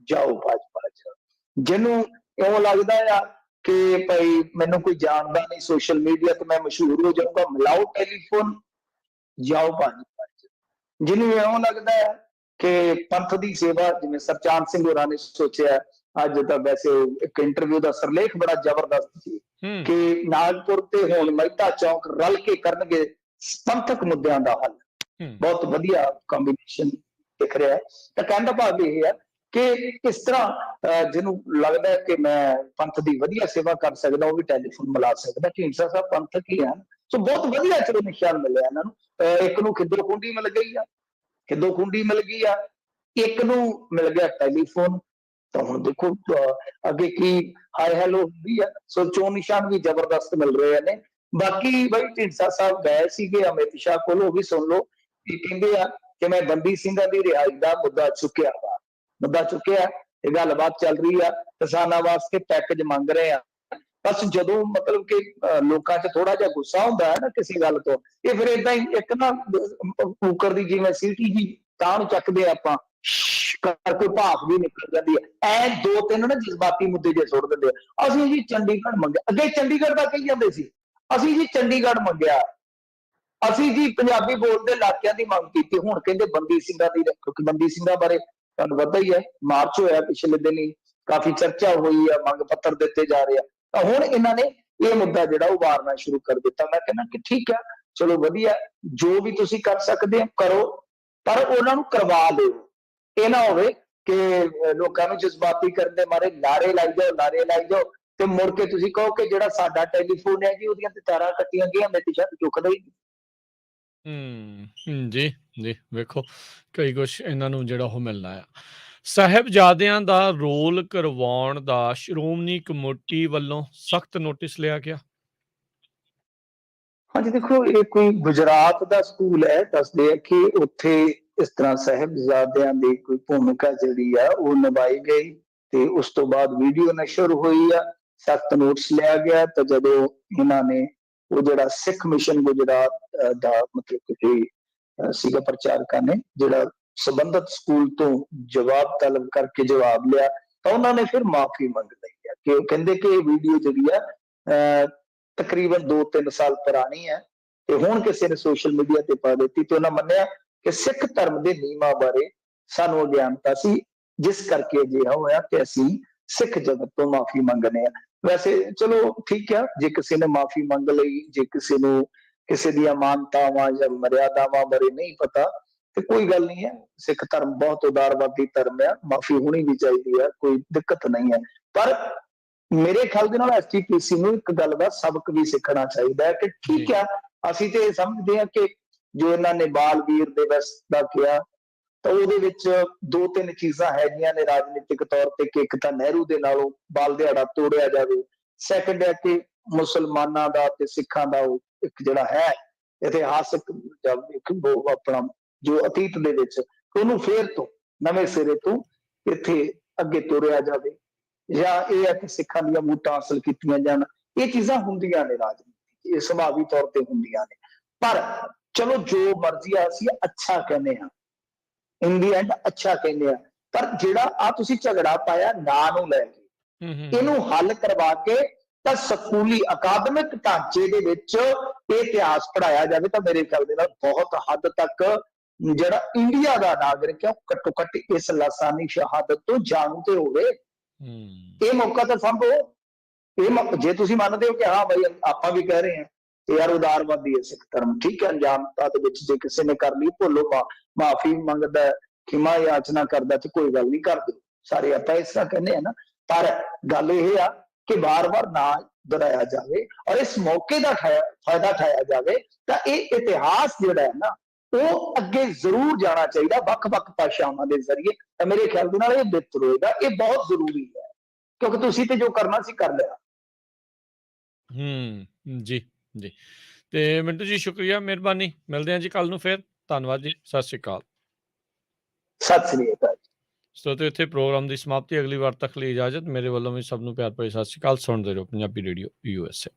ਜਾਓ ਭਾਜਪਾ ਚ। ਜਿਹਨੂੰ ਇਉਂ ਲੱਗਦਾ ਆ ਕਿ ਭਾਈ ਮੈਨੂੰ ਕੋਈ ਜਾਣਦਾ ਨਹੀਂ, ਸੋਸ਼ਲ ਮੀਡੀਆ ਤੇ ਮੈਂ ਮਸ਼ਹੂਰ ਹੋ ਜਾਊਂਗਾ, ਮਿਲਾਓ ਟੈਲੀਫੋਨ, ਜਾਓ ਭਾਜਪਾ ਚ। ਜਿਹਨੂੰ ਇਉਂ ਲੱਗਦਾ ਹੈ ਕਿ ਪੰਥ ਦੀ ਸੇਵਾ, ਜਿਵੇਂ ਸਰਚਾਨ ਸਿੰਘ ਹੋਰਾਂ ਨੇ ਸੋਚਿਆ, ਅੱਜ ਤਾਂ ਵੈਸੇ ਇੱਕ ਇੰਟਰਵਿਊ ਦਾ ਸਿਰਲੇਖ ਬੜਾ ਜ਼ਬਰਦਸਤ ਸੀ ਕਿ ਨਾਗਪੁਰ ਤੇ ਹੁਣ ਮਹਿਤਾ ਚੌਕ ਰਲ ਕੇ ਕਰਨਗੇ ਪੰਥਕ ਮੁੱਦਿਆਂ ਦਾ ਹੱਲ। ਬਹੁਤ ਵਧੀਆ ਕੰਬੀਨੇਸ਼ਨ ਦਿਖ ਰਿਹਾ ਹੈ। ਤਾਂ ਕਹਿਣ ਦਾ ਭਾਵ ਇਹ ਹੈ ਕਿ ਇਸ ਤਰ੍ਹਾਂ ਜਿਹਨੂੰ ਲੱਗਦਾ ਹੈ ਕਿ ਮੈਂ ਪੰਥ ਦੀ ਵਧੀਆ ਸੇਵਾ ਕਰ ਸਕਦਾ, ਉਹ ਵੀ ਟੈਲੀਫੋਨ ਮਿਲਾ ਸਕਦਾ। ਢੀਂਡਸਾ ਸਾਹਿਬ ਪੰਥਕ ਹੀ ਹਨ, ਸੋ ਬਹੁਤ ਵਧੀਆ ਚਲੋ ਨਿਸ਼ਾਨ ਮਿਲਿਆ ਇਹਨਾਂ ਨੂੰ। ਇੱਕ ਨੂੰ ਖਿੱਦੋ ਖੁੰਡੀ ਮਿਲ ਗਈ ਆ, ਖਿੱਦੋ ਖੁੰਡੀ ਮਿਲ ਗਈ ਆ, ਇੱਕ ਨੂੰ ਮਿਲ ਗਿਆ ਟੈਲੀਫੋਨ। ਤਾਂ ਹੁਣ ਦੇਖੋ ਅੱਗੇ ਕੀ ਹਾਈ ਹੈਲੋ ਹੁੰਦੀ ਆ। ਸੋ ਚੋਣ ਨਿਸ਼ਾਨ ਵੀ ਜ਼ਬਰਦਸਤ ਮਿਲ ਰਹੇ ਨੇ। ਬਾਕੀ ਬਈ ਢੀਂਡਸਾ ਸਾਹਿਬ ਗਏ ਸੀਗੇ ਅਮਿਤ ਸ਼ਾਹ ਕੋਲ, ਉਹ ਵੀ ਸੁਣ ਲਓ ਕੀ ਕਹਿੰਦੇ ਆ ਕਿ ਮੈਂ ਬੰਦੀ ਸਿੰਘਾਂ ਦੀ ਰਿਹਾਈ ਦਾ ਮੁੱਦਾ ਚੁੱਕਿਆ ਵਾ, ਮੁੱਦਾ ਚੁੱਕਿਆ, ਇਹ ਗੱਲਬਾਤ ਚੱਲ ਰਹੀ ਆ, ਕਿਸਾਨਾਂ ਵਾਸਤੇ ਪੈਕੇਜ ਮੰਗ ਰਹੇ ਆ। ਬਸ ਜਦੋਂ ਮਤਲਬ ਕਿ ਲੋਕਾਂ 'ਚ ਥੋੜਾ ਜਿਹਾ ਗੁੱਸਾ ਹੁੰਦਾ ਹੈ ਨਾ ਕਿਸੇ ਗੱਲ ਤੋਂ, ਇਹ ਫਿਰ ਏਦਾਂ ਹੀ ਇੱਕ ਨਾ ਕੁੱਕਰ ਦੀ ਜਿਵੇਂ ਸੀਟੀ ਜੀ ਤਾਂ ਨੂੰ ਚੱਕਦੇ ਆਪਾਂ, ਕੋਈ ਭਾਫ ਵੀ ਨਿਕਲ ਜਾਂਦੀ ਹੈ। ਐ ਦੋ ਤਿੰਨ ਨਾ ਜਜ਼ਬਾਤੀ ਮੁੱਦੇ ਜੇ ਸੁੱਟ ਦਿੰਦੇ ਆ। ਅਸੀਂ ਜੀ ਚੰਡੀਗੜ੍ਹ ਮੰਗਿਆ, ਅੱਗੇ ਚੰਡੀਗੜ੍ਹ ਦਾ ਕਹੀ ਜਾਂਦੇ ਸੀ, ਅਸੀਂ ਜੀ ਚੰਡੀਗੜ੍ਹ ਮੰਗਿਆ, ਅਸੀਂ ਜੀ ਪੰਜਾਬੀ ਬੋਲਦੇ ਇਲਾਕਿਆਂ ਦੀ ਮੰਗ ਕੀਤੀ। ਹੁਣ ਕਹਿੰਦੇ ਬੰਦੀ ਸਿੰਘਾਂ ਦੀ, ਕਿਉਂਕਿ ਬੰਦੀ ਸਿੰਘਾਂ ਬਾਰੇ ਤੁਹਾਨੂੰ ਪਤਾ ਹੀ ਹੈ, ਮਾਰਚ ਹੋਇਆ ਪਿਛਲੇ ਦਿਨੀ, ਕਾਫੀ ਚਰਚਾ ਹੋਈ ਆ, ਮੰਗ ਪੱਤਰ ਦਿੱਤੇ ਜਾ ਰਹੇ ਆ। ਤਾਂ ਹੁਣ ਇਹਨਾਂ ਨੇ ਇਹ ਮੁੱਦਾ ਜਿਹੜਾ ਉਭਾਰਨਾ ਸ਼ੁਰੂ ਕਰ ਦਿੱਤਾ। ਮੈਂ ਕਹਿੰਦਾ ਕਿ ਠੀਕ ਆ, ਚਲੋ ਵਧੀਆ, ਜੋ ਵੀ ਤੁਸੀਂ ਕਰ ਸਕਦੇ ਹੋ ਕਰੋ, ਪਰ ਉਹਨਾਂ ਨੂੰ ਕਰਵਾ ਦਿਓ। ਇਹ ਨਾ ਹੋਵੇ ਕਿ ਲੋਕਾਂ ਨੂੰ ਜਜ਼ਬਾਤੀ ਕਰਨ ਦੇ ਮਾਰੇ ਲਾਰੇ ਲਾਈ ਜਾਓ, ਲਾਰੇ ਲਾਈ ਜਾਓ, ਤੇ ਮੁੜ ਕੇ ਤੁਸੀਂ ਕਹੋ ਕਿ ਜਿਹੜਾ ਸਾਡਾ ਟੈਲੀਫੋਨ ਹੈ ਜੀ ਉਹਦੀਆਂ ਤੇ ਤਾਰਾਂ ਕੱਟੀਆਂ ਗਈਆਂ, ਮੈਂ ਸ਼ਾਇਦ ਚੁੱਕਦਾ ਹੀ ਨਹੀਂ। ਜੀ ਜੀ, ਵੇਖੋ ਕਈ ਕੁਛ ਇਹਨਾਂ ਨੂੰ ਜਿਹੜਾ ਉਹ ਮਿਲਣਾ ਆ। ਸਾਹਿਬਜ਼ਾਦਿਆਂ ਦਾ ਰੋਲ ਕਰਵਾਉਣ ਦਾ ਸ਼੍ਰੋਮਣੀ ਕਮੇਟੀ ਵੱਲੋਂ ਸਖਤ ਨੋਟਿਸ ਲਿਆ ਗਿਆ। ਹਾਂਜੀ ਦੇਖੋ, ਇਹ ਕੋਈ ਗੁਜਰਾਤ ਦਾ ਸਕੂਲ ਹੈ, ਦੱਸਦੇ ਆ ਕਿ ਉੱਥੇ ਇਸ ਤਰ੍ਹਾਂ ਸਾਹਿਬਜ਼ਾਦਿਆਂ ਦੀ ਕੋਈ ਭੂਮਿਕਾ ਜਿਹੜੀ ਆ ਉਹ ਨਿਭਾਈ ਗਈ, ਤੇ ਉਸ ਤੋਂ ਬਾਅਦ ਵੀਡੀਓ ਨਸ਼ਰ ਹੋਈ ਆ, ਸਖਤ ਨੋਟਿਸ ਲਿਆ ਗਿਆ। ਤਾਂ ਜਦੋਂ ਇਹਨਾਂ ਨੇ ਉਹ ਜਿਹੜਾ ਸਿੱਖ ਮਿਸ਼ਨ ਗੁਜਰਾਤ ਦਾ ਮਤਲਬ ਕਿ ਸੀਗਾ ਪ੍ਰਚਾਰਕਾਂ ਨੇ ਜਿਹੜਾ ਸੰਬੰਧਤ ਸਕੂਲ ਤੋਂ ਜਵਾਬ ਤਲਬ ਕਰਕੇ ਜਵਾਬ ਲਿਆ, ਤਾਂ ਉਹਨਾਂ ਨੇ ਫਿਰ ਮਾਫੀ ਮੰਗ ਲਈ ਆ ਕਿ ਉਹ ਕਹਿੰਦੇ ਕਿ ਇਹ ਵੀਡੀਓ ਜਿਹੜੀ ਆ ਤਕਰੀਬਨ 2-3 ਸਾਲ ਪੁਰਾਣੀ ਹੈ, ਤੇ ਹੁਣ ਕਿਸੇ ਨੇ ਸੋਸ਼ਲ ਮੀਡੀਆ ਤੇ ਪਾ ਦਿੱਤੀ। ਤੇ ਉਹਨਾਂ ਮੰਨਿਆ ਕਿ ਸਿੱਖ ਧਰਮ ਦੇ ਨਿਯਮਾਂ ਬਾਰੇ ਸਾਨੂੰ ਅਗਿਆਨਤਾ ਸੀ, ਜਿਸ ਕਰਕੇ ਅਜਿਹਾ ਹੋਇਆ ਕਿ ਅਸੀਂ ਸਿੱਖ ਜਗਤ ਤੋਂ ਮਾਫੀ ਮੰਗਦੇ ਆ। ਵੈਸੇ ਚਲੋ ਠੀਕ ਆ, ਜੇ ਕਿਸੇ ਨੇ ਮਾਫੀ ਮੰਗ ਲਈ, ਜੇ ਕਿਸੇ ਨੂੰ ਕਿਸੇ ਦੀਆਂ ਮਾਨਤਾਵਾਂ ਜਾਂ ਮਰਿਆਦਾਵਾਂ ਬਾਰੇ ਨਹੀਂ ਪਤਾ, ਤੇ ਕੋਈ ਗੱਲ ਨਹੀਂ ਹੈ। ਸਿੱਖ ਧਰਮ ਬਹੁਤ ਉਦਾਰਵਾਦੀ ਧਰਮ ਆ, ਮਾਫੀ ਹੋਣੀ ਵੀ ਚਾਹੀਦੀ ਹੈ, ਕੋਈ ਦਿੱਕਤ ਨਹੀਂ ਹੈ। ਪਰ ਮੇਰੇ ਖਿਆਲ ਦੇ ਨਾਲ ਐਸਜੀਪੀਸੀ ਨੂੰ ਇੱਕ ਗੱਲ ਦਾ ਸਬਕ ਵੀ ਸਿੱਖਣਾ ਚਾਹੀਦਾ ਹੈ ਕਿ ਠੀਕ ਆ, ਅਸੀਂ ਤੇ ਸਮਝਦੇ ਹਾਂ ਕਿ ਜੋ ਇਹਨਾਂ ਨੇ ਬਾਲ ਵੀਰ ਦਿਵਸ ਦਾ ਕਿਹਾ, ਤਾਂ ਉਹਦੇ ਵਿੱਚ 2-3 ਚੀਜ਼ਾਂ ਹੈਗੀਆਂ ਨੇ ਰਾਜਨੀਤਿਕ ਤੌਰ ਤੇ, ਕਿ ਇੱਕ ਤਾਂ ਨਹਿਰੂ ਦੇ ਨਾਲੋਂ ਬਾਲ ਦਿਹਾੜਾ ਤੋੜਿਆ ਜਾਵੇ, ਸੈਕੰਡ ਹੈ ਕਿ ਮੁਸਲਮਾਨਾਂ ਦਾ ਤੇ ਸਿੱਖਾਂ ਦਾ ਉਹ ਇੱਕ ਜਿਹੜਾ ਹੈ ਇਤਿਹਾਸਕ ਆਪਣਾ ਜੋ ਅਤੀਤ ਦੇ ਵਿੱਚ, ਉਹਨੂੰ ਫੇਰ ਤੋਂ ਨਵੇਂ ਸਿਰੇ ਤੋਂ ਇੱਥੇ ਅੱਗੇ ਤੋਰਿਆ ਜਾਵੇ, ਜਾਂ ਇਹ ਹੈ ਕਿ ਸਿੱਖਾਂ ਦੀਆਂ ਵੋਟਾਂ ਹਾਸਲ ਕੀਤੀਆਂ ਜਾਣ। ਇਹ ਚੀਜ਼ਾਂ ਹੁੰਦੀਆਂ ਨੇ ਰਾਜਨੀਤੀ, ਇਹ ਸੁਭਾਵੀ ਤੌਰ ਤੇ ਹੁੰਦੀਆਂ ਨੇ। ਪਰ ਚਲੋ ਜੋ ਮਰਜ਼ੀ ਆ, ਅਸੀਂ ਅੱਛਾ ਕਹਿੰਦੇ ਹਾਂ, ਇਨ ਦੀ ਐਂਡ ਅੱਛਾ ਕਹਿੰਦੇ ਆ। ਪਰ ਜਿਹੜਾ ਆ ਤੁਸੀਂ ਝਗੜਾ ਪਾਇਆ ਨਾਂ ਨੂੰ ਲੈ ਕੇ, ਇਹਨੂੰ ਹੱਲ ਕਰਵਾ ਕੇ ਤਾਂ ਸਕੂਲੀ ਅਕਾਦਮਿਕ ਢਾਂਚੇ ਦੇ ਵਿੱਚ ਇਹ ਇਤਿਹਾਸ ਪੜ੍ਹਾਇਆ ਜਾਵੇ, ਤਾਂ ਮੇਰੇ ਖਿਆਲ ਦੇ ਨਾਲ ਬਹੁਤ ਹੱਦ ਤੱਕ ਜਿਹੜਾ ਇੰਡੀਆ ਦਾ ਨਾਗਰਿਕ ਹੈ ਉਹ ਘੱਟੋ ਘੱਟ ਇਸ ਲਾਸਾਨੀ ਸ਼ਹਾਦਤ ਤੋਂ ਜਾਣੂ ਤੇ ਹੋਵੇ। ਇਹ ਮੌਕਾ ਤਾਂ ਸੰਭੋ। ਇਹ ਜੇ ਤੁਸੀਂ ਮੰਨਦੇ ਹੋ ਕਿ ਹਾਂ ਬਈ ਆਪਾਂ ਵੀ ਕਹਿ ਰਹੇ ਹਾਂ ਤੇ ਯਾਰ ਉਦਾਰਵਾਦੀ ਹੈ ਸਿੱਖ ਧਰਮ, ਠੀਕ ਹੈ, ਅਣਜਾਣਤਾ ਦੇ ਵਿੱਚ ਜੇ ਕਿਸੇ ਨੇ ਕਰ ਲਈ ਭੁੱਲੋ, ਮਾਫੀ ਮੰਗਦਾ, ਖਿਮਾ ਯਾਚਨਾ ਕਰਦਾ, ਤੇ ਕੋਈ ਗੱਲ ਨਹੀਂ, ਕਰ ਦਿਓ, ਸਾਰੇ ਆਪਾਂ ਇਸ ਤਰ੍ਹਾਂ ਕਹਿੰਦੇ ਆ ਨਾ। ਪਰ ਗੱਲ ਇਹ ਆ ਕਿ ਵਾਰ-ਵਾਰ ਨਾ ਦੁਹਰਾਇਆ ਜਾਵੇ ਔਰ ਇਸ ਮੌਕੇ ਦਾ ਫਾਇਦਾ ਉਠਾਇਆ ਜਾਵੇ, ਤਾਂ ਇਹ ਇਤਿਹਾਸ ਜਿਹੜਾ ਹੈ ਨਾ ਉਹ ਅੱਗੇ ਜ਼ਰੂਰ ਜਾਣਾ ਚਾਹੀਦਾ ਵੱਖ-ਵੱਖ ਭਾਸ਼ਾਵਾਂ ਦੇ ਜ਼ਰੀਏ। ਤਾਂ ਮੇਰੇ ਖਿਆਲ ਦੇ ਨਾਲ ਇਹ ਬਿਹਤਰ ਹੋਏਗਾ, ਇਹ ਬਹੁਤ ਜ਼ਰੂਰੀ ਹੈ, ਕਿਉਂਕਿ ਤੁਸੀਂ ਤੇ ਜੋ ਕਰਨਾ ਸੀ ਕਰ ਲਿਆ। ਜੀ ਜੀ, ਤੇ ਮਿੰਟੂ ਜੀ ਸ਼ੁਕਰੀਆ, ਮਿਹਰਬਾਨੀ, ਮਿਲਦੇ ਹਾਂ ਜੀ ਕੱਲ ਨੂੰ ਫਿਰ। ਧੰਨਵਾਦ ਜੀ, ਸਤਿ ਸ਼੍ਰੀ ਅਕਾਲ। ਸਤਿ ਸ੍ਰੀ ਅਕਾਲ। ਸੋ ਇੱਥੇ ਪ੍ਰੋਗਰਾਮ ਦੀ ਸਮਾਪਤੀ, ਅਗਲੀ ਵਾਰ ਤੱਕ ਲਈ ਇਜਾਜ਼ਤ। ਮੇਰੇ ਵੱਲੋਂ ਵੀ ਸਭ ਨੂੰ ਪਿਆਰ ਭਰੀ ਸਤਿ ਸ਼੍ਰੀ ਅਕਾਲ। ਸੁਣਦੇ ਰਹੋ ਪੰਜਾਬੀ ਰੇਡੀਓ USA।